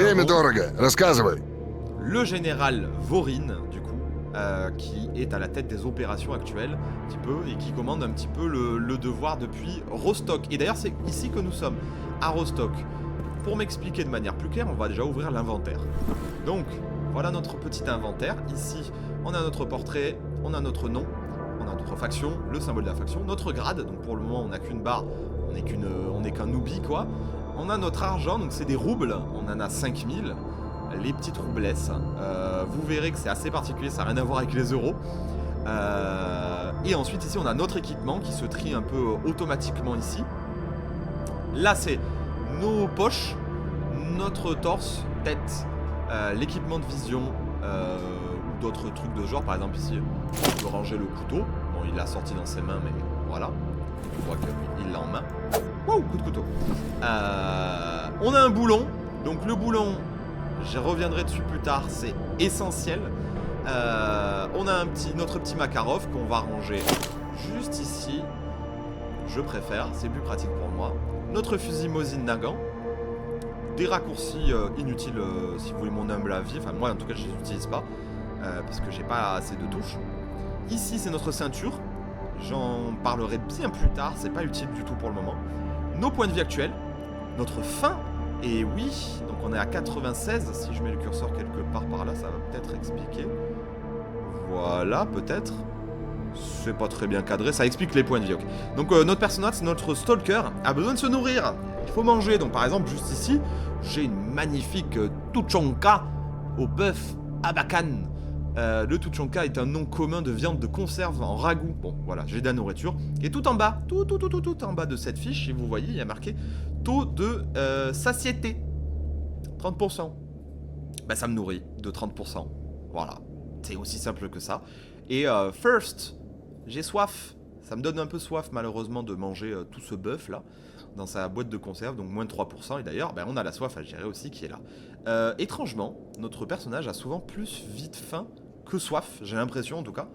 le général Vorin, du coup, qui est à la tête des opérations actuelles, un petit peu, et qui commande un petit peu le devoir depuis Rostock. Et d'ailleurs c'est ici que nous sommes, à Rostock. Pour m'expliquer de manière plus claire, on va déjà ouvrir l'inventaire. Donc, voilà notre petit inventaire. Ici, on a notre portrait, on a notre nom, on a notre faction, le symbole de la faction, notre grade, donc pour le moment on n'a qu'une barre, on n'est qu'un newbie quoi. On a notre argent, donc c'est des roubles, on en a 5000, les petites roublesses. Vous verrez que c'est assez particulier, ça n'a rien à voir avec les euros. Et ensuite ici on a notre équipement qui se trie un peu automatiquement ici. Là c'est nos poches, notre torse, tête, l'équipement de vision ou d'autres trucs de genre. Par exemple ici on peut ranger le couteau. Bon il l'a sorti dans ses mains mais voilà. On voit qu'il l'a en main. Wow, coup de couteau. On a un boulon. Donc le boulon, je reviendrai dessus plus tard, c'est essentiel. On a notre petit Makarov qu'on va ranger juste ici. Je préfère, c'est plus pratique pour moi. Notre fusil Mosin Nagant. Des raccourcis inutiles si vous voulez mon humble avis. Enfin moi en tout cas je les utilise pas. Parce que j'ai pas assez de touches. Ici c'est notre ceinture. J'en parlerai bien plus tard, c'est pas utile du tout pour le moment. Nos points de vie actuels, notre faim, et oui, donc on est à 96, si je mets le curseur quelque part par là, ça va peut-être expliquer. Voilà, peut-être. C'est pas très bien cadré, ça explique les points de vie, ok. Donc notre personnage, c'est notre stalker, a besoin de se nourrir, il faut manger. Donc par exemple, juste ici, j'ai une magnifique tuchonka au bœuf abakan. Le tuchonka est un nom commun de viande de conserve en ragoût. Bon, voilà, j'ai de la nourriture. Et tout en bas, tout en bas de cette fiche, si vous voyez, il y a marqué taux de satiété. 30%. Bah, ça me nourrit de 30%. Voilà, c'est aussi simple que ça. Et first, j'ai soif. Ça me donne un peu soif, malheureusement, de manger tout ce bœuf là dans sa boîte de conserve, donc moins de 3%. Et d'ailleurs, ben, on a la soif à gérer aussi qui est là. Étrangement, notre personnage a souvent plus vite faim que soif, j'ai l'impression en tout cas.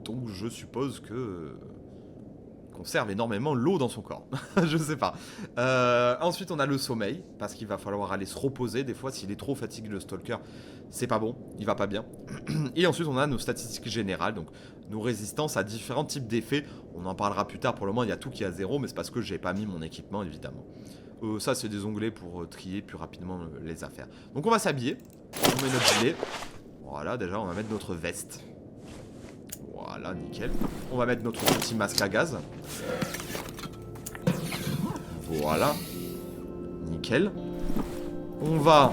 Donc je suppose que conserve énormément l'eau dans son corps. Je sais pas. Ensuite on a le sommeil, parce qu'il va falloir aller se reposer. Des fois s'il est trop fatigué le stalker, c'est pas bon, il va pas bien. Et ensuite on a nos statistiques générales, donc nos résistances à différents types d'effets. On en parlera plus tard, pour le moment il y a tout qui est à 0, mais c'est parce que j'ai pas mis mon équipement évidemment. Ça c'est des onglets pour trier plus rapidement les affaires. Donc on va s'habiller, on met notre gilet. Voilà, déjà on va mettre notre veste. Voilà, nickel. On va mettre notre petit masque à gaz. Voilà. Nickel. On va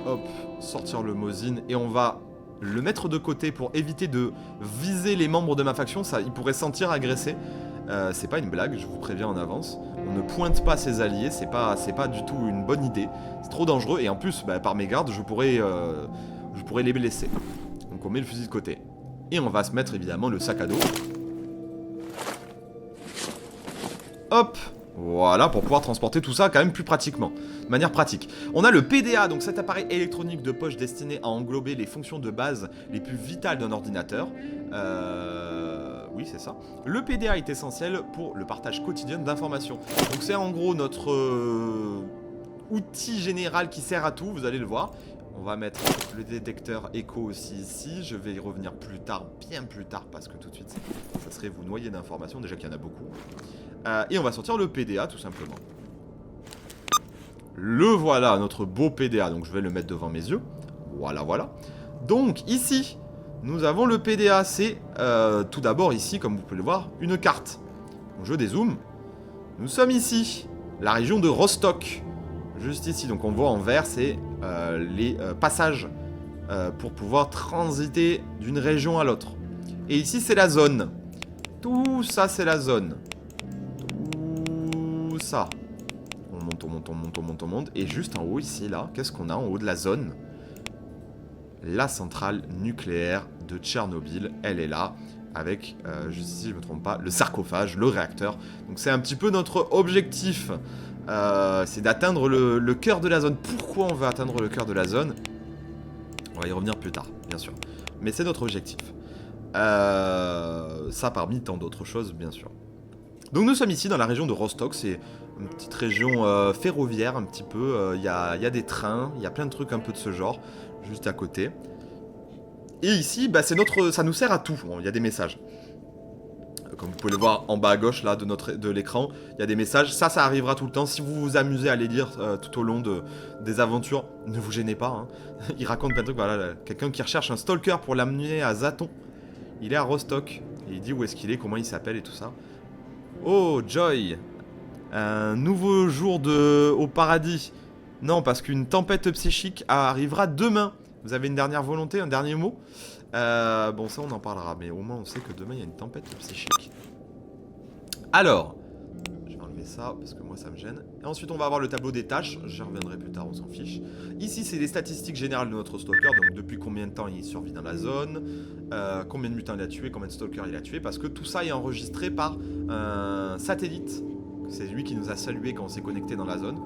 hop, sortir le Mosin et on va le mettre de côté pour éviter de viser les membres de ma faction. Ça, ils pourraient se sentir agressés. C'est pas une blague, je vous préviens en avance. On ne pointe pas ses alliés, c'est pas du tout une bonne idée. C'est trop dangereux et en plus, bah, par mégarde, je pourrais les blesser. Donc on met le fusil de côté. Et on va se mettre évidemment le sac à dos. Hop, voilà, pour pouvoir transporter tout ça quand même plus pratiquement, de manière pratique. On a le PDA, donc cet appareil électronique de poche destiné à englober les fonctions de base les plus vitales d'un ordinateur. Oui, c'est ça. Le PDA est essentiel pour le partage quotidien d'informations. Donc c'est en gros notre outil général qui sert à tout, vous allez le voir. On va mettre le détecteur écho aussi ici. Je vais y revenir plus tard, bien plus tard, parce que tout de suite, ça serait vous noyer d'informations. Déjà qu'il y en a beaucoup. Et on va sortir le PDA, tout simplement. Le voilà, notre beau PDA. Donc je vais le mettre devant mes yeux. Voilà, voilà. Donc ici, nous avons le PDA. C'est tout d'abord ici, comme vous pouvez le voir, une carte. Donc je dézoome. Nous sommes ici, la région de Rostock. Juste ici, donc on voit en vert, c'est les passages pour pouvoir transiter d'une région à l'autre. Et ici, c'est la zone. Tout ça, c'est la zone. Tout ça. On monte, on monte, on monte, on monte, on monte. Et juste en haut, ici, là, qu'est-ce qu'on a en haut de la zone? La centrale nucléaire de Tchernobyl, elle est là. Avec, juste ici, je ne me trompe pas, le sarcophage, le réacteur. Donc c'est un petit peu notre objectif. C'est d'atteindre le cœur de la zone. Pourquoi on veut atteindre le cœur de la zone? On va y revenir plus tard, bien sûr. Mais c'est notre objectif. Ça parmi tant d'autres choses, bien sûr. Donc nous sommes ici dans la région de Rostock. C'est une petite région ferroviaire, un petit peu. Il y a des trains, il y a plein de trucs un peu de ce genre, juste à côté. Et ici, bah, ça nous sert à tout. Bon, il y a des messages. Comme vous pouvez le voir en bas à gauche là, de l'écran, il y a des messages. Ça arrivera tout le temps. Si vous vous amusez à les lire tout au long des aventures, ne vous gênez pas. Hein. Il raconte plein de trucs. Voilà, quelqu'un qui recherche un stalker pour l'amener à Zaton. Il est à Rostock. Et il dit où est-ce qu'il est, comment il s'appelle et tout ça. Oh, Joy. Un nouveau jour au paradis. Non, parce qu'une tempête psychique arrivera demain. Vous avez une dernière volonté, un dernier mot? Bon, ça on en parlera, mais au moins on sait que demain il y a une tempête psychique. Alors, je vais enlever ça parce que moi ça me gêne. Et ensuite on va avoir le tableau des tâches, j'y reviendrai plus tard, on s'en fiche. Ici c'est les statistiques générales de notre stalker, donc depuis combien de temps il survit dans la zone, combien de mutants il a tué, combien de stalkers il a tué, parce que tout ça est enregistré par un satellite. C'est lui qui nous a salué quand on s'est connecté dans la zone.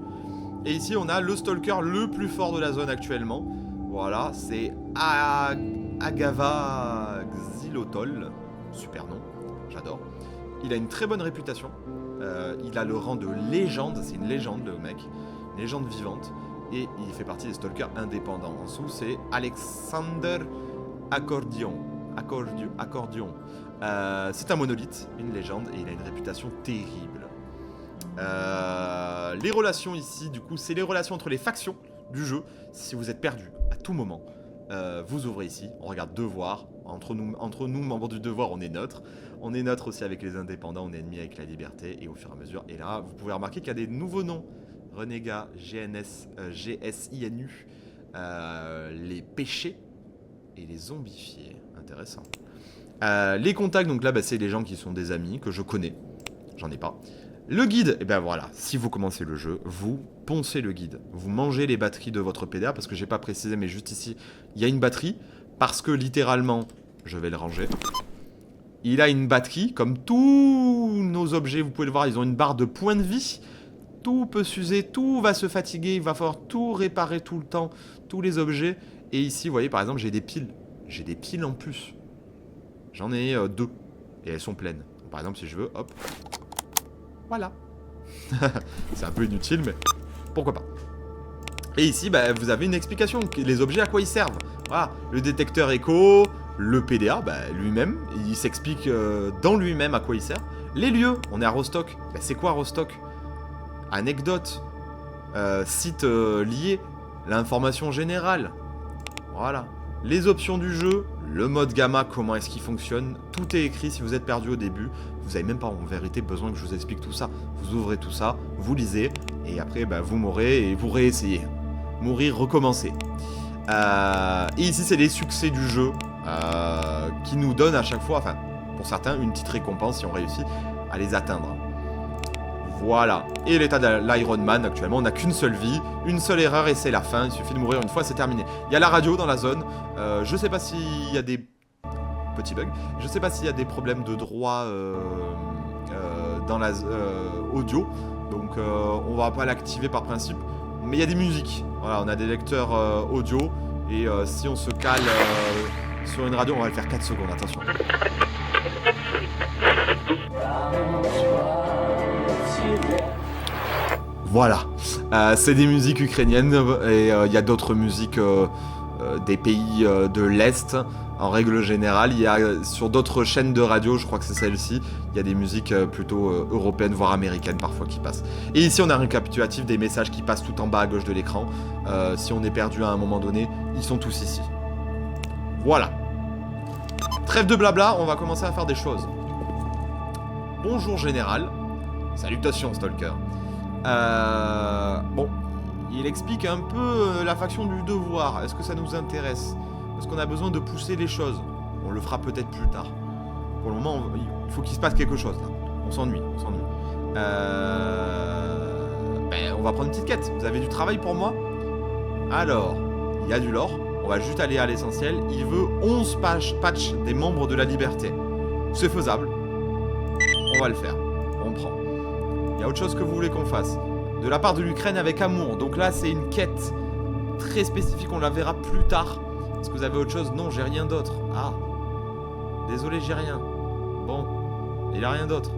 Et ici on a le stalker le plus fort de la zone actuellement. Voilà, c'est Agava Xylotol, super nom, j'adore. Il a une très bonne réputation, il a le rang de légende, c'est une légende le mec, une légende vivante, et il fait partie des stalkers indépendants. En dessous c'est Alexander Accordion. C'est un monolithe, une légende, et il a une réputation terrible. Les relations ici, du coup, c'est les relations entre les factions du jeu. Si vous êtes perdu à tout moment, vous ouvrez ici, on regarde devoir. Entre nous, membres du devoir, on est neutre. On est neutre aussi avec les indépendants, on est ennemi avec la liberté. Et au fur et à mesure, et là, vous pouvez remarquer qu'il y a des nouveaux noms. Renégat, GSINU, les péchés et les zombifiés. Intéressant. Les contacts, donc là, c'est les gens qui sont des amis, que je connais. J'en ai pas. Le guide, et ben voilà, si vous commencez le jeu, vous poncez le guide. Vous mangez les batteries de votre PDA, parce que j'ai pas précisé, mais juste ici, il y a une batterie, parce que littéralement, je vais le ranger. Il a une batterie, comme tous nos objets, vous pouvez le voir, ils ont une barre de points de vie. Tout peut s'user, tout va se fatiguer, il va falloir tout réparer tout le temps, tous les objets. Et ici, vous voyez, par exemple, j'ai des piles. J'ai des piles en plus. J'en ai 2, et elles sont pleines. Par exemple, si je veux, hop. Voilà. C'est un peu inutile, mais pourquoi pas. Et ici, vous avez une explication. Les objets, à quoi ils servent. Voilà. Le détecteur écho, le PDA, lui-même, il s'explique dans lui-même à quoi il sert. Les lieux, on est à Rostock. C'est quoi Rostock? Anecdote. Site lié. L'information générale. Voilà. Les options du jeu, le mode gamma, comment est-ce qu'il fonctionne, tout est écrit. Si vous êtes perdu au début, vous n'avez même pas en vérité besoin que je vous explique tout ça. Vous ouvrez tout ça, vous lisez, et après vous mourrez et vous réessayez. Mourir, recommencer. Et ici c'est les succès du jeu qui nous donnent à chaque fois, enfin pour certains, une petite récompense si on réussit à les atteindre. Voilà. Et l'état de l'Iron Man, actuellement, on n'a qu'une seule vie, une seule erreur et c'est la fin. Il suffit de mourir une fois, c'est terminé. Il y a la radio dans la zone. Je sais pas s'il y a des petits bugs. Je sais pas s'il y a des problèmes de droit dans la audio. Donc on va pas l'activer par principe. Mais il y a des musiques. Voilà, on a des lecteurs audio. Et si on se cale sur une radio, on va le faire 4 secondes. Attention. Voilà, c'est des musiques ukrainiennes et il y a d'autres musiques des pays de l'Est. En règle générale, il y a sur d'autres chaînes de radio, je crois que c'est celle-ci, il y a des musiques plutôt européennes, voire américaines parfois qui passent. Et ici, on a un récapitulatif des messages qui passent tout en bas à gauche de l'écran. Si on est perdu à un moment donné, ils sont tous ici. Voilà. Trêve de blabla, on va commencer à faire des choses. Bonjour général. Salutations Stalker. Bon, il explique un peu la faction du devoir. Est-ce que ça nous intéresse? Est-ce qu'on a besoin de pousser les choses? On le fera peut-être plus tard. Pour le moment, il faut qu'il se passe quelque chose là. On s'ennuie. On va prendre une petite quête. Vous avez du travail pour moi? Alors, il y a du lore. On va juste aller à l'essentiel. Il veut 11 patchs des membres de la liberté. C'est faisable. On va le faire. On prend. Il y a autre chose que vous voulez qu'on fasse? De la part de l'Ukraine avec amour. Donc là, c'est une quête très spécifique. On la verra plus tard. Est-ce que vous avez autre chose? Non, j'ai rien d'autre. Ah. Désolé, j'ai rien. Bon. Il n'y a rien d'autre.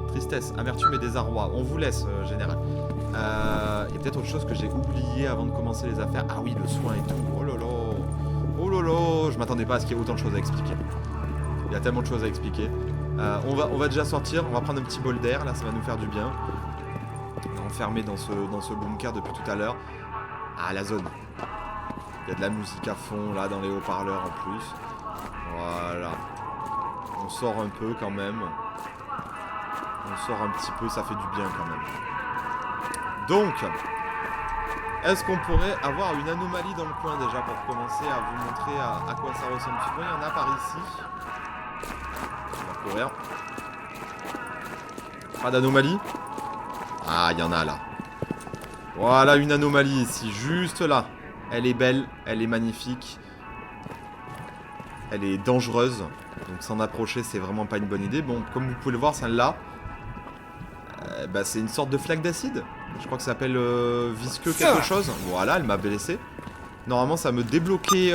Tristesse, amertume et désarroi. On vous laisse, général. Il y a peut-être autre chose que j'ai oublié avant de commencer les affaires. Ah oui, le soin et tout. Oh lolo. Oh lolo. Je m'attendais pas à ce qu'il y ait autant de choses à expliquer. Il y a tellement de choses à expliquer. On va déjà sortir. On va prendre un petit bol d'air. Là, ça va nous faire du bien. On est enfermé dans ce bunker depuis tout à l'heure. Ah, la zone. Il y a de la musique à fond, là, dans les haut-parleurs en plus. Voilà. On sort un peu quand même. On sort un petit peu, ça fait du bien quand même. Donc, est-ce qu'on pourrait avoir une anomalie dans le coin déjà pour commencer à vous montrer à quoi ça ressemble? Tu vois, il y en a par ici. On va courir. Pas d'anomalie? Ah, il y en a là. Voilà une anomalie ici, juste là. Elle est belle, elle est magnifique. Elle est dangereuse. Donc s'en approcher, c'est vraiment pas une bonne idée. Bon, comme vous pouvez le voir, celle-là, bah, c'est une sorte de flaque d'acide. Je crois que ça s'appelle visqueux quelque chose. Voilà, elle m'a blessé. Normalement, ça me débloquait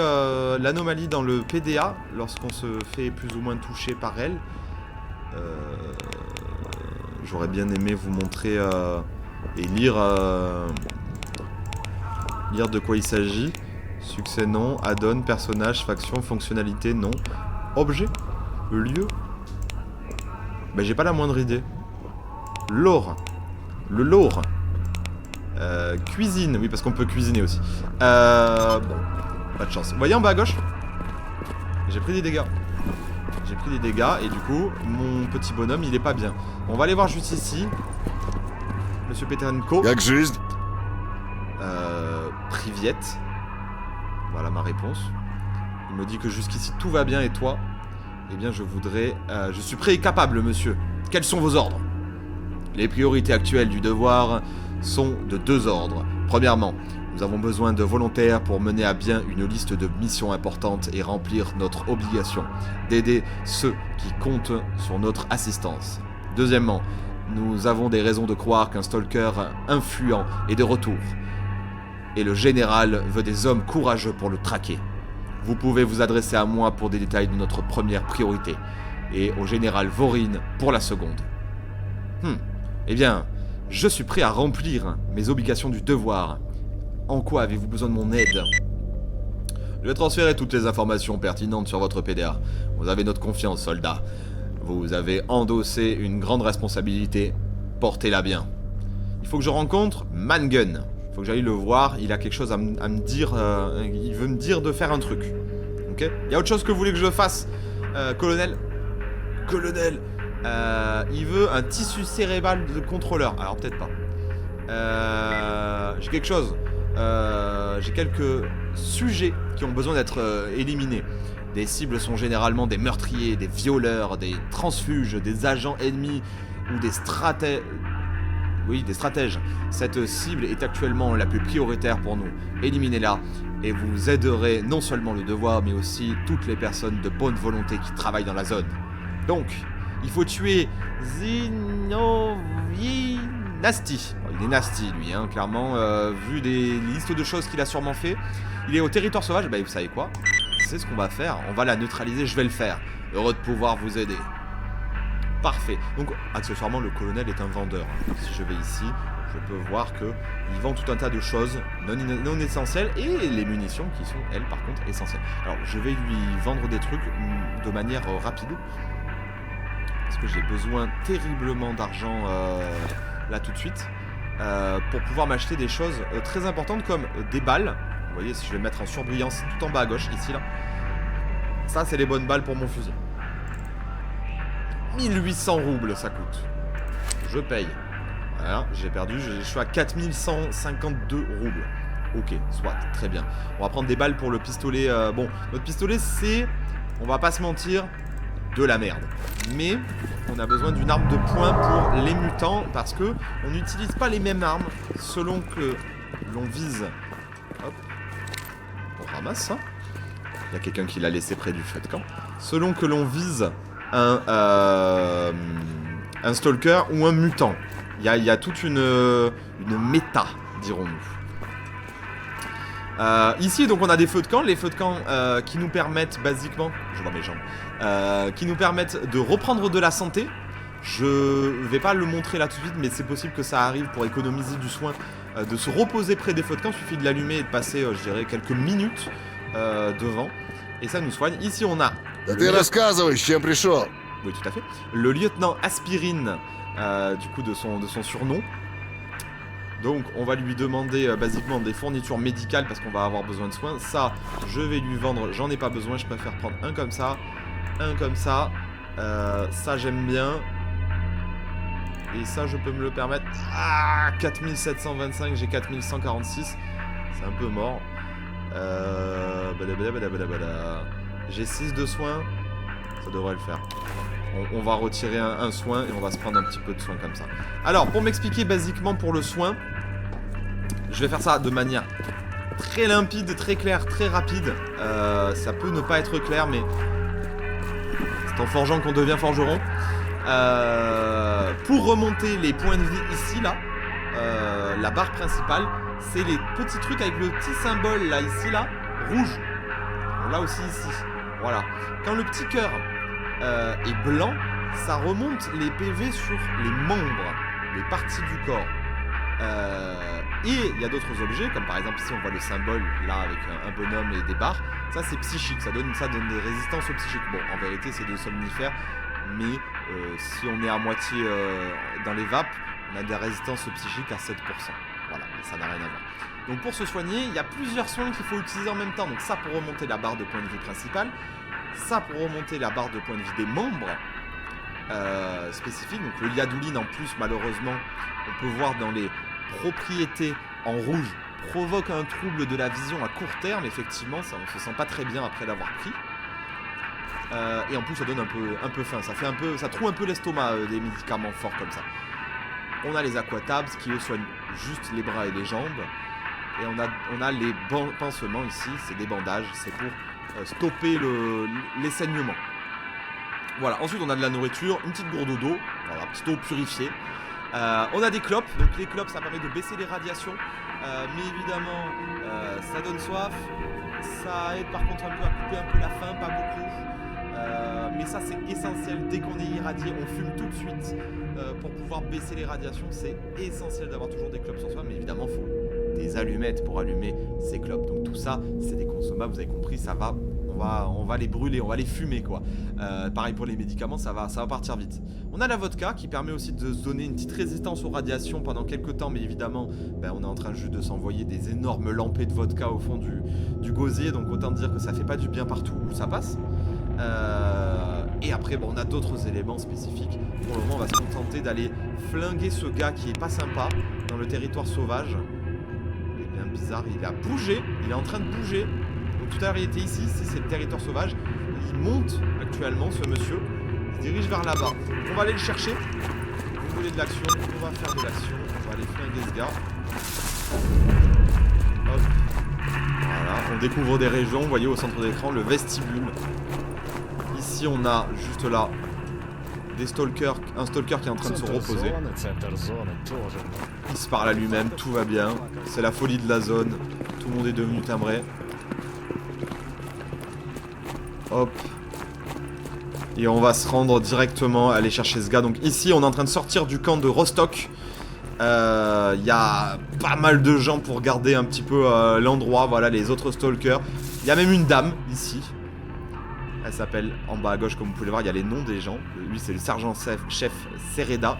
l'anomalie dans le PDA lorsqu'on se fait plus ou moins toucher par elle. J'aurais bien aimé vous montrer et lire de quoi il s'agit. Succès non, add-on, personnage, faction, fonctionnalité non. Objet, lieu. Bah j'ai pas la moindre idée. Lore. Le lore. Cuisine, oui parce qu'on peut cuisiner aussi. Bon, pas de chance. Vous voyez en bas à gauche? J'ai pris des dégâts. J'ai pris des dégâts et du coup, mon petit bonhomme, il est pas bien. On va aller voir juste ici. Monsieur Petrenko. Priviette. Voilà ma réponse. Il me dit que jusqu'ici tout va bien et toi? Eh bien je voudrais... je suis prêt et capable monsieur. Quels sont vos ordres? Les priorités actuelles du devoir sont de 2 ordres. Premièrement, nous avons besoin de volontaires pour mener à bien une liste de missions importantes et remplir notre obligation d'aider ceux qui comptent sur notre assistance. Deuxièmement, nous avons des raisons de croire qu'un stalker influent est de retour. Et le général veut des hommes courageux pour le traquer. Vous pouvez vous adresser à moi pour des détails de notre première priorité, et au général Vorin pour la seconde. Eh bien, je suis prêt à remplir mes obligations du devoir. En quoi avez-vous besoin de mon aide? Je vais transférer toutes les informations pertinentes sur votre PDA. Vous avez notre confiance, soldat. Vous avez endossé une grande responsabilité. Portez-la bien. Il faut que je rencontre Mangun. Il faut que j'aille le voir. Il a quelque chose à me dire. Il veut me dire de faire un truc. Ok? Il y a autre chose que vous voulez que je fasse, colonel? Colonel, il veut un tissu cérébral de contrôleur. Alors peut-être pas. J'ai quelque chose. J'ai quelques sujets qui ont besoin d'être éliminés. Des cibles sont généralement des meurtriers, des violeurs, des transfuges, des agents ennemis ou des stratèges. Oui, des stratèges. Cette cible est actuellement la plus prioritaire pour nous. Éliminez-la et vous aiderez non seulement le devoir, mais aussi toutes les personnes de bonne volonté qui travaillent dans la zone. Donc, il faut tuer Zinovi Nasty. Bon, il est nasty lui, hein, clairement, vu des listes de choses qu'il a sûrement fait. Il est au territoire sauvage, bah vous savez quoi? C'est ce qu'on va faire, on va la neutraliser, je vais le faire. Heureux de pouvoir vous aider. Parfait. Donc, accessoirement, le colonel est un vendeur. Si je vais ici, je peux voir qu'il vend tout un tas de choses non essentielles et les munitions qui sont, elles, par contre, essentielles. Alors, je vais lui vendre des trucs de manière rapide. Parce que j'ai besoin terriblement d'argent là tout de suite. Pour pouvoir m'acheter des choses très importantes comme des balles. Vous voyez, si je vais mettre en surbrillance tout en bas à gauche, ici, là. Ça, c'est les bonnes balles pour mon fusil. 1800 roubles ça coûte. Je paye. Voilà, j'ai perdu, je suis à 4152 roubles. Ok, soit, très bien. On va prendre des balles pour le pistolet. Bon, notre pistolet c'est, on va pas se mentir, de la merde. Mais on a besoin d'une arme de poing pour les mutants parce que on n'utilise pas les mêmes armes selon que l'on vise. Hop, on ramasse ça. Il y a quelqu'un qui l'a laissé près du feu de camp. Selon que l'on vise un stalker ou un mutant. Il y a toute une méta, dirons-nous. Ici, donc, on a des feux de camp. Les feux de camp qui nous permettent, basiquement... Je vois mes jambes. Qui nous permettent de reprendre de la santé. Je vais pas le montrer là tout de suite, mais c'est possible que ça arrive pour économiser du soin. De se reposer près des feux de camp. Il suffit de l'allumer et de passer, je dirais, quelques minutes devant. Et ça nous soigne. Ici, on a... Да ты рассказывай, с чем пришел. Oui, tout à fait. Le lieutenant Aspirine, du coup, de son surnom. Donc, on va lui demander, basiquement, des fournitures médicales parce qu'on va avoir besoin de soins. Ça, je vais lui vendre. J'en ai pas besoin. Je préfère prendre un comme ça, Ça j'aime bien. Et ça je peux me le permettre. Ah, 4725, j'ai 4146. C'est un peu mort. J'ai 6 de soins. Ça devrait le faire. On va retirer un soin et on va se prendre un petit peu de soin comme ça. Alors, pour m'expliquer basiquement pour le soin, je vais faire ça de manière très limpide, très claire, très rapide. Ça peut ne pas être clair, mais c'est en forgeant qu'on devient forgeron. Pour remonter les points de vie ici, là, la barre principale, c'est les petits trucs avec le petit symbole là, ici, là, rouge. Là aussi, ici. Voilà. Quand le petit cœur est blanc, ça remonte les PV sur les membres, les parties du corps. Et il y a d'autres objets, comme par exemple ici on voit le symbole là avec un bonhomme et des barres. Ça c'est psychique, ça donne des résistances au psychique. Bon, en vérité c'est des somnifères, mais si on est à moitié dans les vapes, on a des résistances psychiques à 7%. Voilà, et ça n'a rien à voir. Donc pour se soigner, il y a plusieurs soins qu'il faut utiliser en même temps. Donc ça pour remonter la barre de point de vie principale, ça pour remonter la barre de point de vie des membres spécifiques. Donc le liadouline en plus, malheureusement, on peut voir dans les propriétés en rouge, provoque un trouble de la vision à court terme. Effectivement, ça, on se sent pas très bien après l'avoir pris. Et en plus ça donne un peu faim, ça trouve un peu l'estomac des médicaments forts comme ça. On a les aquatabs qui eux soignent juste les bras et les jambes. Et on a les pansements ici, c'est des bandages, c'est pour stopper les saignements. Voilà, ensuite on a de la nourriture, une petite gourde d'eau, voilà, petite eau purifiée. On a des clopes, donc les clopes ça permet de baisser les radiations, mais évidemment ça donne soif, ça aide par contre un peu à couper un peu la faim, pas beaucoup. Mais ça c'est essentiel, dès qu'on est irradié, on fume tout de suite pour pouvoir baisser les radiations. C'est essentiel d'avoir toujours des clopes sur soi, mais évidemment il faut des allumettes pour allumer ces clopes. Donc tout ça c'est des consommables, vous avez compris, ça va, on va les brûler, on va les fumer quoi. Pareil pour les médicaments, ça va partir vite. On a la vodka qui permet aussi de se donner une petite résistance aux radiations pendant quelques temps, mais évidemment on est en train juste de s'envoyer des énormes lampées de vodka au fond du gosier, donc autant dire que ça fait pas du bien partout où ça passe. Et après on a d'autres éléments spécifiques. Pour le moment on va se contenter d'aller flinguer ce gars qui est pas sympa dans le territoire sauvage. Il est bien bizarre, il a bougé, il est en train de bouger. Donc tout à l'heure il était ici c'est le territoire sauvage. Il monte actuellement ce monsieur, il se dirige vers là-bas. On va aller le chercher. Vous voulez de l'action, on va faire de l'action, on va aller flinguer ce gars. Hop. Voilà, on découvre des régions, vous voyez au centre d'écran le vestibule. Ici on a juste là des stalkers, un stalker qui est en train de se reposer. Il se parle à lui-même, tout va bien. C'est la folie de la zone, tout le monde est devenu timbré. Hop. Et on va se rendre directement aller chercher ce gars. Donc ici on est en train de sortir du camp de Rostock. Il y a pas mal de gens pour garder un petit peu l'endroit. Voilà les autres stalkers. Il y a même une dame ici. Elle s'appelle en bas à gauche comme vous pouvez le voir. Il y a les noms des gens. Lui c'est le sergent-chef Sereda.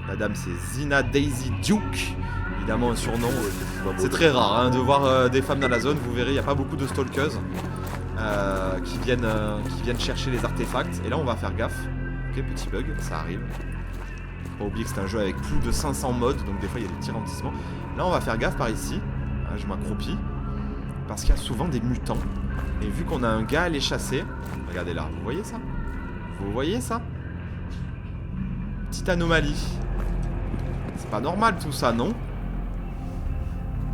La dame c'est Zina Daisy Duke. Évidemment un surnom. C'est très rare hein, de voir des femmes dans la zone. Vous verrez il n'y a pas beaucoup de stalkers. Qui viennent chercher les artefacts. Et là on va faire gaffe. Ok, petit bug, ça arrive. Faut pas oublier que c'est un jeu avec plus de 500 modes, donc des fois il y a des petits ralentissements. Là on va faire gaffe par ici. Je m'accroupis. Parce qu'il y a souvent des mutants. Et vu qu'on a un gars à les chasser. Regardez là, vous voyez ça? Vous voyez ça? Petite anomalie. C'est pas normal tout ça, non?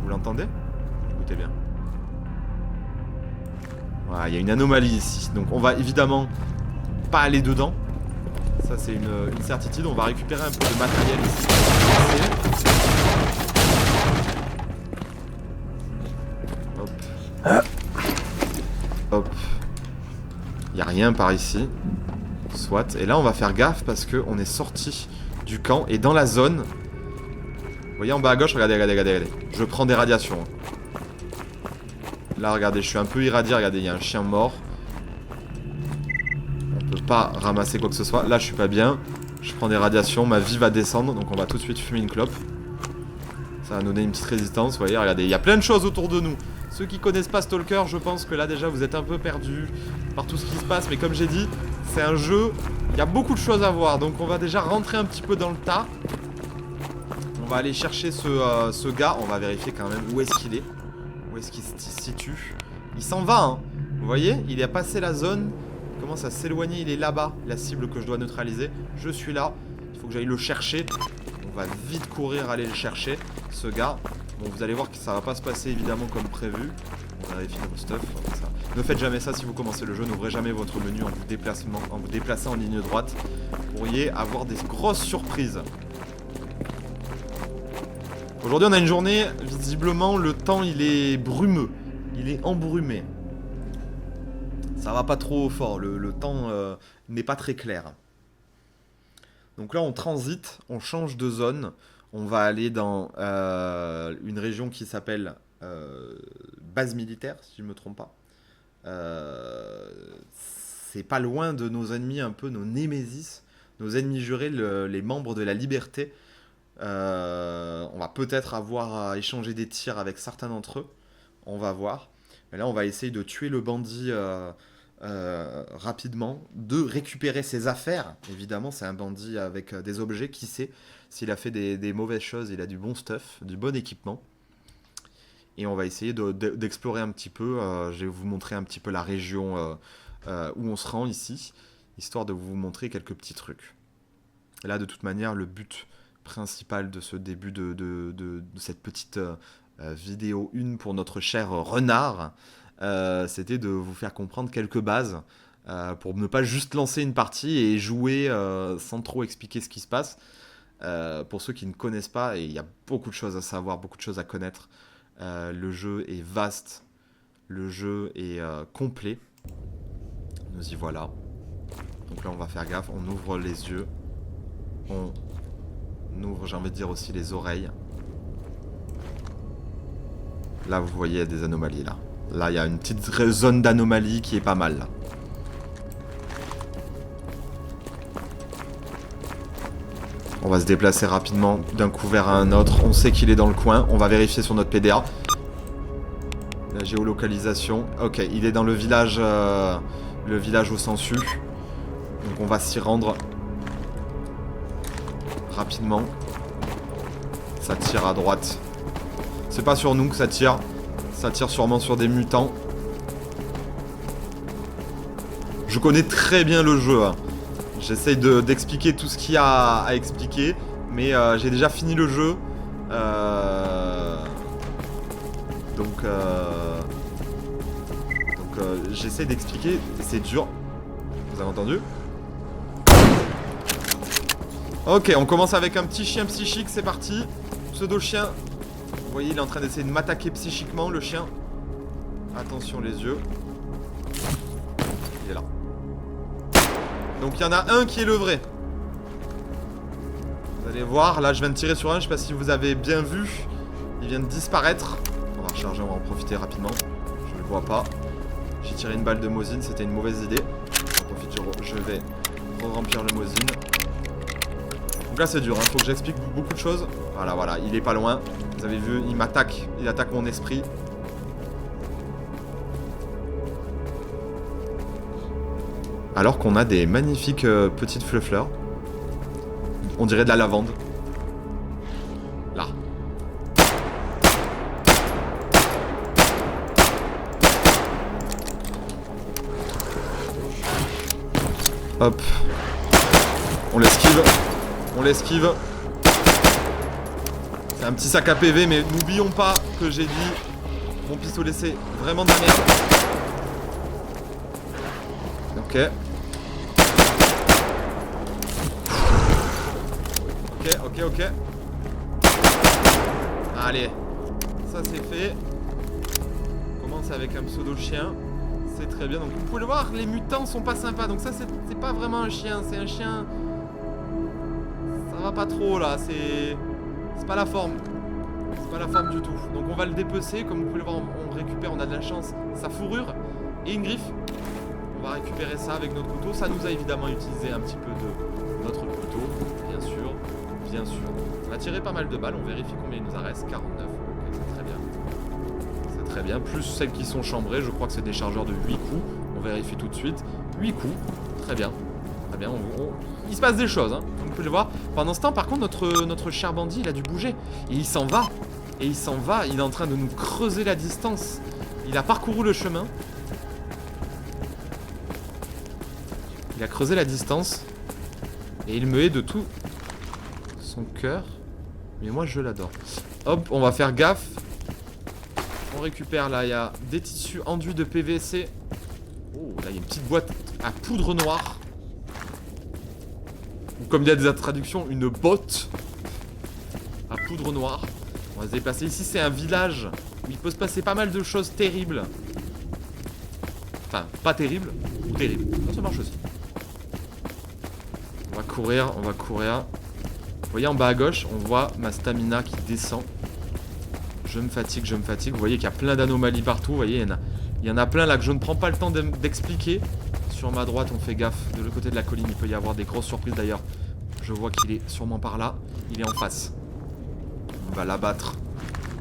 Vous l'entendez? Écoutez bien. Voilà, il y a une anomalie ici. Donc on va évidemment pas aller dedans. Ça c'est une certitude. On va récupérer un peu de matériel ici. Hop. Hop. Il n'y a rien par ici. Soit. Et là on va faire gaffe parce qu'on est sorti du camp. Et dans la zone. Vous voyez en bas à gauche, regardez. Je prends des radiations. Là regardez, je suis un peu irradié, regardez, il y a un chien mort. On peut pas ramasser quoi que ce soit. Là je suis pas bien. Je prends des radiations, ma vie va descendre. Donc on va tout de suite fumer une clope. Ça va nous donner une petite résistance, vous voyez, regardez, il y a plein de choses autour de nous. Ceux qui connaissent pas Stalker, je pense que là déjà vous êtes un peu perdus par tout ce qui se passe. Mais comme j'ai dit, C'est un jeu, il y a beaucoup de choses à voir. Donc on va déjà rentrer un petit peu dans le tas. On va aller chercher ce gars. On va vérifier quand même où est-ce qu'il est. Où est-ce qu'il se situe. Il s'en va, hein. Vous voyez, il a passé la zone. Il commence à s'éloigner, il est là-bas. La cible que je dois neutraliser. Je suis là. Il faut que j'aille le chercher. On va vite courir, aller le chercher. Ce gars. Bon, vous allez voir que ça va pas se passer évidemment comme prévu. On vérifie notre stuff. Ça. Ne faites jamais ça si vous commencez le jeu. N'ouvrez jamais votre menu en vous déplaçant en ligne droite. Vous pourriez avoir des grosses surprises. Aujourd'hui, on a une journée, visiblement, le temps, il est brumeux. Il est embrumé. Ça va pas trop fort. Le temps n'est pas très clair. Donc là, on transite, on change de zone. On va aller dans une région qui s'appelle base militaire, si je ne me trompe pas. C'est pas loin de nos ennemis, un peu nos némésis, nos ennemis jurés, les membres de la liberté. On va peut-être avoir à échanger des tirs avec certains d'entre eux. On va voir. Mais là, on va essayer de tuer le bandit rapidement, de récupérer ses affaires. Évidemment, c'est un bandit avec des objets. Qui sait s'il a fait des mauvaises choses, il a du bon stuff, du bon équipement. Et on va essayer d'explorer un petit peu. Je vais vous montrer un petit peu la région où on se rend ici, histoire de vous montrer quelques petits trucs. Et là, de toute manière, le but principal de ce début de cette petite vidéo 1 pour notre cher renard, c'était de vous faire comprendre quelques bases pour ne pas juste lancer une partie et jouer sans trop expliquer ce qui se passe. Pour ceux qui ne connaissent pas, et il y a beaucoup de choses à savoir, beaucoup de choses à connaître. Le jeu est vaste, le jeu est complet. Nous y voilà. Donc là, on va faire gaffe, on ouvre les yeux, on ouvre, j'ai envie de dire aussi, les oreilles. Là, vous voyez, il y a des anomalies, là. Là, il y a une petite zone d'anomalie qui est pas mal, là. On va se déplacer rapidement d'un couvert à un autre. On sait qu'il est dans le coin. On va vérifier sur notre PDA. La géolocalisation. Ok, il est dans le village au Sansu. Donc on va s'y rendre rapidement. Ça tire à droite. C'est pas sur nous que ça tire. Ça tire sûrement sur des mutants. Je connais très bien le jeu, hein. J'essaye d'expliquer tout ce qu'il y a à expliquer, mais j'ai déjà fini le jeu. Donc j'essaie d'expliquer, c'est dur. Vous avez entendu? Ok, on commence avec un petit chien psychique, c'est parti. Pseudo-chien. Vous voyez, il est en train d'essayer de m'attaquer psychiquement, le chien. Attention les yeux. Il est là. Donc il y en a un qui est le vrai. Vous allez voir, là je viens de tirer sur un, je sais pas si vous avez bien vu. Il vient de disparaître. On va recharger, on va en profiter rapidement. Je ne le vois pas. J'ai tiré une balle de Mosin, c'était une mauvaise idée. J'en profite, je vais remplir le Mosin. Donc là c'est dur, hein. Faut que j'explique beaucoup de choses. Voilà, il est pas loin. Vous avez vu, il m'attaque. Il attaque mon esprit. Alors qu'on a des magnifiques petites fleurs. On dirait de la lavande. Là. Hop. On l'esquive. On l'esquive. C'est un petit sac à PV, mais n'oublions pas que j'ai dit mon pistolet c'est vraiment de la merde. Ok. Ok. Allez. Ça c'est fait. On commence avec un pseudo chien. C'est très bien. Donc vous pouvez le voir, les mutants sont pas sympas. Donc ça c'est pas vraiment un chien. C'est un chien. Ça va pas trop là. C'est pas la forme. C'est pas la forme du tout. Donc on va le dépecer. Comme vous pouvez le voir, on récupère, on a de la chance, sa fourrure et une griffe. On va récupérer ça avec notre couteau. Ça nous a évidemment utilisé un petit peu de notre couteau, bien sûr. On a tiré pas mal de balles, on vérifie combien il nous en reste. 49, ok, c'est très bien. C'est très bien, plus celles qui sont chambrées, je crois que c'est des chargeurs de 8 coups. On vérifie tout de suite. 8 coups, Très bien. Très bien. Il se passe des choses, hein. Comme vous pouvez le voir. Pendant ce temps, par contre, notre cher bandit, il a dû bouger. Et il s'en va. Et il s'en va. Il est en train de nous creuser la distance. Il a parcouru le chemin. Il a creusé la distance. Et il me hait de tout son cœur. Mais moi, je l'adore. Hop, on va faire gaffe. On récupère là, il y a des tissus enduits de PVC. Oh, là, il y a une petite boîte à poudre noire. Ou comme il y a des traductions, une botte à poudre noire. On va se déplacer. Ici, c'est un village où il peut se passer pas mal de choses terribles. Enfin, pas terribles, ou terribles. Ça marche aussi. On va courir, on va courir. Vous voyez en bas à gauche, on voit ma stamina qui descend. Je me fatigue, je me fatigue. Vous voyez qu'il y a plein d'anomalies partout. Vous voyez, il y en a plein là que je ne prends pas le temps d'expliquer. Sur ma droite, on fait gaffe. De l'autre côté de la colline, il peut y avoir des grosses surprises d'ailleurs. Je vois qu'il est sûrement par là. Il est en face. On va l'abattre.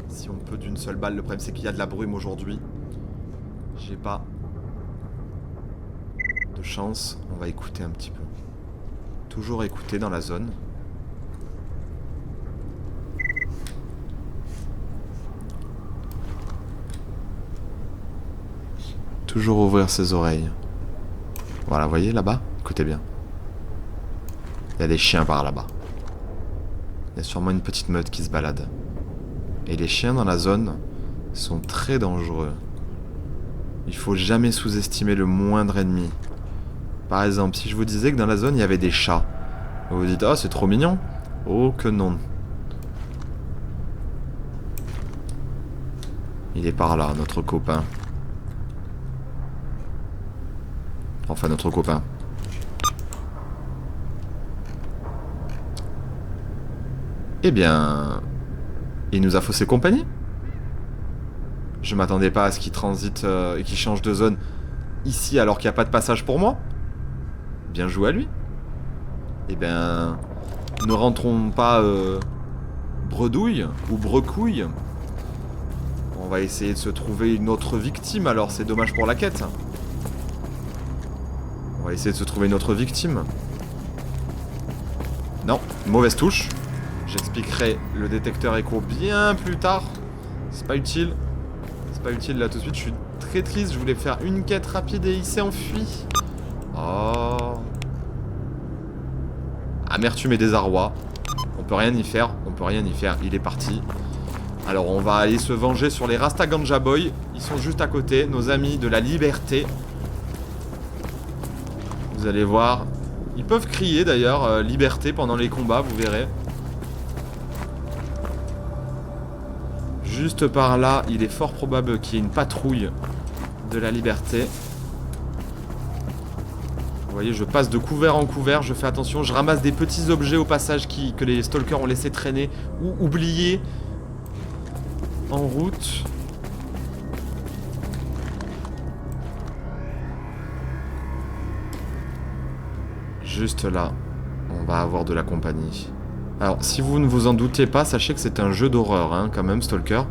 Si on peut d'une seule balle. Le problème, c'est qu'il y a de la brume aujourd'hui. J'ai pas de chance. On va écouter un petit peu. Toujours écouter dans la zone. Toujours ouvrir ses oreilles. Voilà, vous voyez là-bas? Écoutez bien. Il y a des chiens par là-bas. Il y a sûrement une petite meute qui se balade. Et les chiens dans la zone sont très dangereux. Il faut jamais sous-estimer le moindre ennemi. Par exemple, si je vous disais que dans la zone, il y avait des chats. Vous vous dites, oh, c'est trop mignon. Oh, que non. Il est par là, notre copain. Enfin, notre copain. Eh bien... il nous a faussé compagnie. Je m'attendais pas à ce qu'il transite et qu'il change de zone ici alors qu'il n'y a pas de passage pour moi. Bien joué à lui. Eh bien... ne rentrons pas bredouille ou brecouille. On va essayer de se trouver une autre victime alors, c'est dommage pour la quête. On va essayer de se trouver une autre victime. Non, mauvaise touche. J'expliquerai le détecteur écho bien plus tard. C'est pas utile. C'est pas utile là tout de suite. Je suis très triste. Je voulais faire une quête rapide et il s'est enfui. Oh. Amertume et désarroi. On peut rien y faire. On peut rien y faire. Il est parti. Alors on va aller se venger sur les Rasta Ganja Boys. Ils sont juste à côté. Nos amis de la liberté. Vous allez voir. Ils peuvent crier d'ailleurs liberté pendant les combats, vous verrez. Juste par là, il est fort probable qu'il y ait une patrouille de la liberté. Vous voyez, je passe de couvert en couvert, je fais attention. Je ramasse des petits objets au passage que les stalkers ont laissé traîner ou oublier en route. Juste là, on va avoir de la compagnie. Alors, si vous ne vous en doutez pas, sachez que c'est un jeu d'horreur, hein, quand même, Stalker.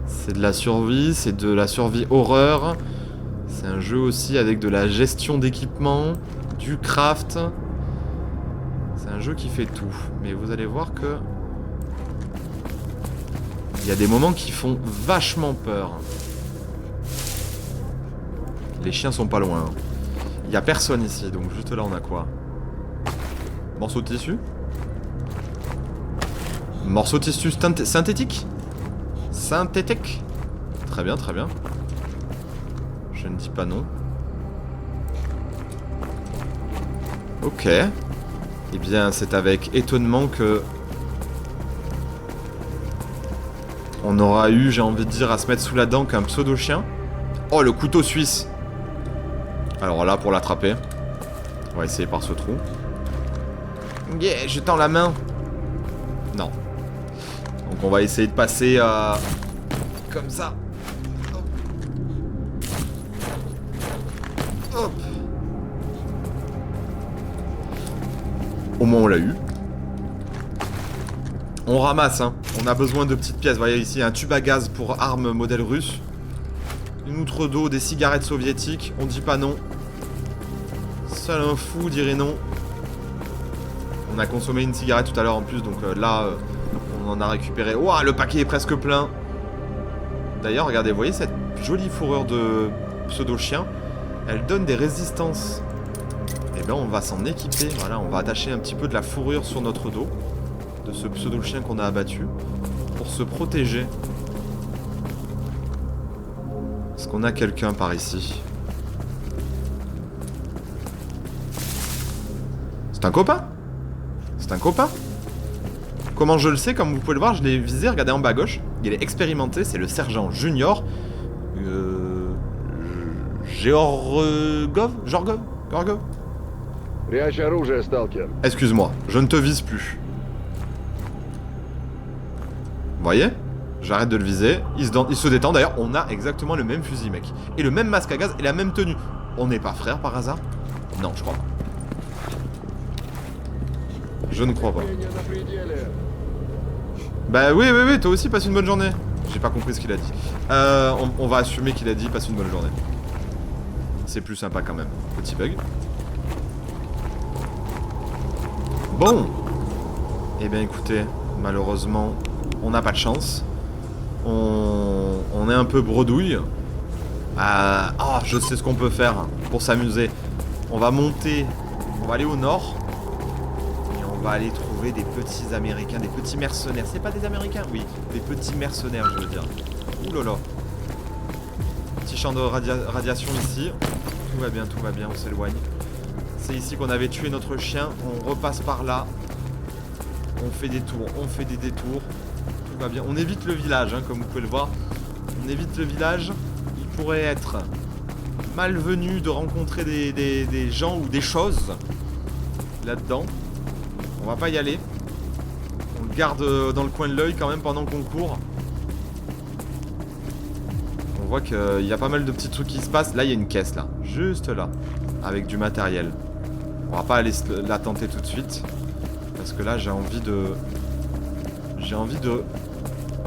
C'est de la survie, c'est de la survie horreur. C'est un jeu aussi avec de la gestion d'équipement, du craft. C'est un jeu qui fait tout. Mais vous allez voir que... il y a des moments qui font vachement peur. Les chiens sont pas loin. Il n'y a personne ici, donc juste là, on a quoi? Morceau de tissu? Morceau de tissu synthétique? Synthétique? Très bien, très bien. Je ne dis pas non. Ok. Eh bien, c'est avec étonnement que... on aura eu, j'ai envie de dire, à se mettre sous la dent qu'un pseudo-chien. Oh, le couteau suisse! Alors là, pour l'attraper, on va essayer par ce trou. Yeah, je tends la main. Non. Donc on va essayer de passer comme ça. Hop. Hop. Au moins on l'a eu. On ramasse, hein. On a besoin de petites pièces. Vous voyez ici, un tube à gaz pour armes modèle russe. Une outre d'eau, des cigarettes soviétiques. On dit pas non. Seul un fou dirait non. On a consommé une cigarette tout à l'heure en plus, donc là, on en a récupéré. Ouah, le paquet est presque plein. D'ailleurs, regardez, vous voyez cette jolie fourrure de pseudo-chien? Elle donne des résistances. Et bien, on va s'en équiper. Voilà, on va attacher un petit peu de la fourrure sur notre dos. De ce pseudo-chien qu'on a abattu. Pour se protéger. Est-ce qu'on a quelqu'un par ici? C'est un copain? C'est un copain? Comment je le sais? Comme vous pouvez le voir, je l'ai visé, regardez en bas à gauche. Il est expérimenté, c'est le sergent junior. Georgov? Gorgov? Прячь оружие, сталкер. Excuse-moi, je ne te vise plus. Vous voyez? J'arrête de le viser. Il se détend. D'ailleurs, on a exactement le même fusil, mec. Et le même masque à gaz et la même tenue. On n'est pas frères par hasard? Non, je crois pas. Je ne crois pas. Bah oui, toi aussi, passe une bonne journée. J'ai pas compris ce qu'il a dit. On va assumer qu'il a dit passe une bonne journée. C'est plus sympa quand même. Petit bug. Bon. Eh bien écoutez, malheureusement, on n'a pas de chance. On est un peu bredouille. Je sais ce qu'on peut faire pour s'amuser. On va monter, on va aller au nord. Et on va aller trouver des petits Américains, des petits mercenaires. C'est pas des Américains? Oui, des petits mercenaires, je veux dire. Ouh là là. Petit champ de radiation ici. Tout va bien, on s'éloigne. C'est ici qu'on avait tué notre chien. On repasse par là. On fait des tours, on fait des détours. Tout va bien. On évite le village, hein, comme vous pouvez le voir. On évite le village. Il pourrait être malvenu de rencontrer des gens ou des choses là-dedans. On va pas y aller. On le garde dans le coin de l'œil quand même pendant qu'on court. On voit qu'il y a pas mal de petits trucs qui se passent. Là, il y a une caisse, là. Juste là. Avec du matériel. On va pas aller la tenter tout de suite. Parce que là, j'ai envie de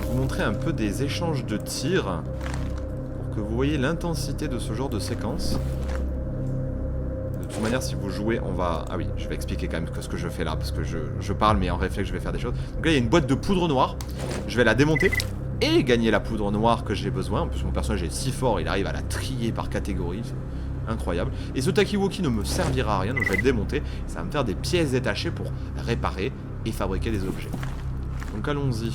vous montrer un peu des échanges de tirs. Pour que vous voyez l'intensité de ce genre de séquence. De toute manière, si vous jouez, on va... Ah oui, je vais expliquer quand même ce que je fais là. Parce que je parle, mais en réflexe, je vais faire des choses. Donc là, il y a une boîte de poudre noire. Je vais la démonter. Et gagner la poudre noire que j'ai besoin. En plus, mon personnage est si fort, il arrive à la trier par catégorie. Incroyable. Et ce Takiwoki ne me servira à rien, donc je vais le démonter. Ça va me faire des pièces détachées pour réparer et fabriquer des objets. Donc allons-y.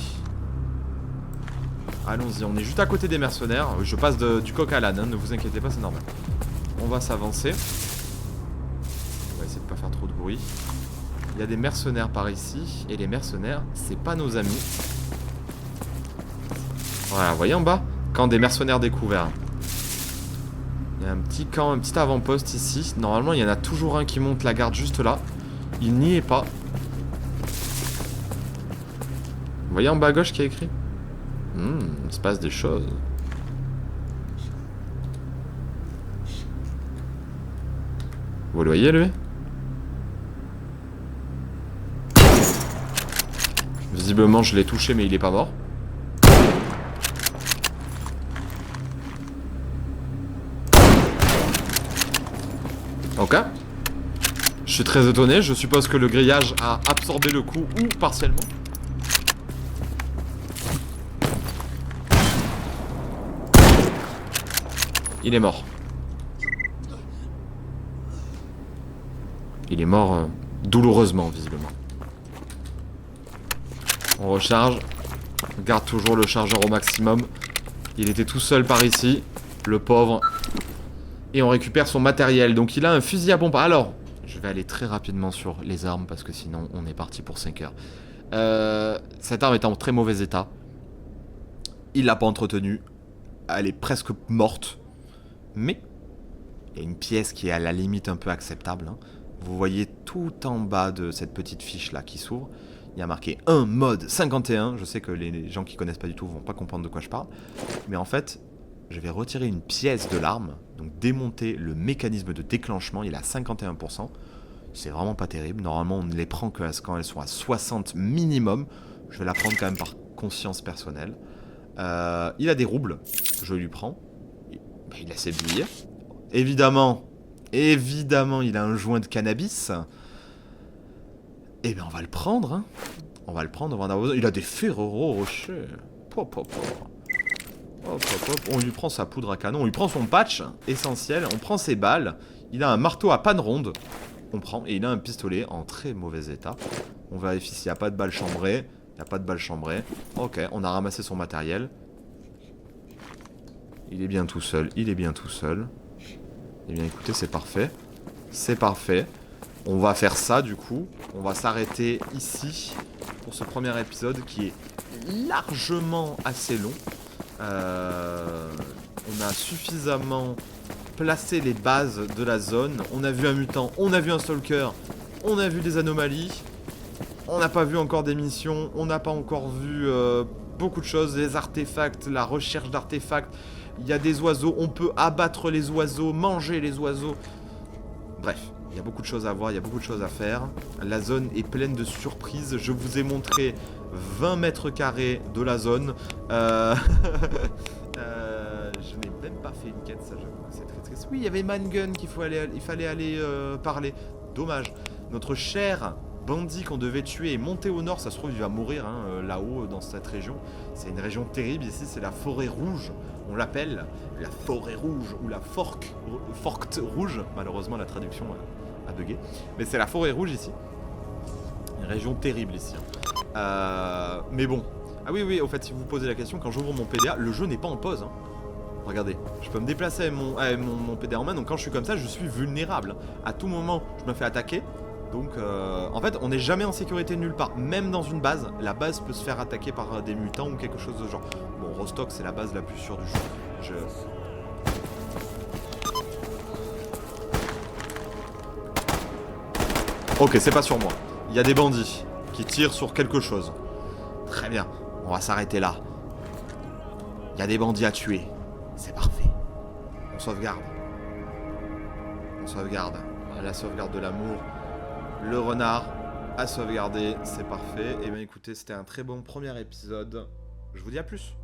Allons-y, on est juste à côté des mercenaires. Je passe du coq à l'âne, hein, ne vous inquiétez pas, c'est normal. On va s'avancer. On va essayer de pas faire trop de bruit. Il y a des mercenaires par ici. Et les mercenaires, c'est pas nos amis. Voilà, vous voyez en bas? Camp des mercenaires découverts. Il y a un petit camp, un petit avant-poste ici. Normalement, il y en a toujours un qui monte la garde juste là. Il n'y est pas. Vous voyez en bas à gauche qui a écrit? Il se passe des choses. Vous le voyez, lui? Visiblement, je l'ai touché, mais il est pas mort. Ok. Je suis très étonné. Je suppose que le grillage a absorbé le coup ou partiellement. Il est mort. Il est mort douloureusement, visiblement. On recharge. On garde toujours le chargeur au maximum. Il était tout seul par ici. Le pauvre. Et on récupère son matériel. Donc il a un fusil à pompe. Alors, je vais aller très rapidement sur les armes parce que sinon on est parti pour 5 heures. Cette arme est en très mauvais état. Il l'a pas entretenue. Elle est presque morte. Mais il y a une pièce qui est à la limite un peu acceptable. Hein. Vous voyez tout en bas de cette petite fiche là qui s'ouvre. Il y a marqué 1 mode 51. Je sais que les gens qui connaissent pas du tout vont pas comprendre de quoi je parle. Mais en fait... je vais retirer une pièce de l'arme, donc démonter le mécanisme de déclenchement, il est à 51%. C'est vraiment pas terrible, normalement on ne les prend que quand elles sont à 60 minimum. Je vais la prendre quand même par conscience personnelle. Il a des roubles, je lui prends. Il a ses billets. Évidemment, Évidemment, il a un joint de cannabis. Eh bien, on va le prendre, hein. On va le prendre, on va en avoir besoin. Il a des ferreros rochers. Pop, pop, pop. Hop, hop, hop. On lui prend sa poudre à canon, on lui prend son patch essentiel, on prend ses balles. Il a un marteau à panne ronde. On prend, et il a un pistolet en très mauvais état. On vérifie s'il n'y a pas de balles chambrées. Il n'y a pas de balles chambrées. Ok, on a ramassé son matériel. Il est bien tout seul, il est bien tout seul. Eh bien écoutez, c'est parfait. C'est parfait. On va faire ça du coup. On va s'arrêter ici pour ce premier épisode qui est largement assez long. On a suffisamment placé les bases de la zone. On a vu un mutant, on a vu un stalker, on a vu des anomalies. On n'a pas vu encore des missions, on n'a pas encore vu beaucoup de choses, les artefacts, la recherche d'artefacts. Il y a des oiseaux, on peut abattre les oiseaux, manger les oiseaux. Bref, il y a beaucoup de choses à voir, il y a beaucoup de choses à faire. La zone est pleine de surprises. Je vous ai montré 20 mètres carrés de la zone. Je n'ai même pas fait une quête, ça j'avoue que c'est très triste. Oui, il y avait Mangun qu'il fallait aller parler. Dommage. Notre cher bandit qu'on devait tuer est monté au nord, ça se trouve il va mourir hein, là-haut dans cette région. C'est une région terrible, ici c'est la forêt rouge, on l'appelle la forêt rouge ou la forte rouge, malheureusement la traduction a bugué, mais c'est la forêt rouge ici. Une région terrible ici. Mais bon, ah oui, au fait si vous vous posez la question, quand j'ouvre mon PDA, le jeu n'est pas en pause. Hein. Regardez, je peux me déplacer avec mon PDA en main, donc quand je suis comme ça, je suis vulnérable. À tout moment, je me fais attaquer. Donc, en fait, on n'est jamais en sécurité nulle part. Même dans une base, la base peut se faire attaquer par des mutants ou quelque chose de genre. Bon, Rostock, c'est la base la plus sûre du jeu. Ok, c'est pas sur moi. Il y a des bandits qui tirent sur quelque chose. Très bien, on va s'arrêter là. Il y a des bandits à tuer. C'est parfait. On sauvegarde. On sauvegarde. La sauvegarde de l'amour. Le renard à sauvegarder, c'est parfait. Et bien écoutez, c'était un très bon premier épisode. Je vous dis à plus.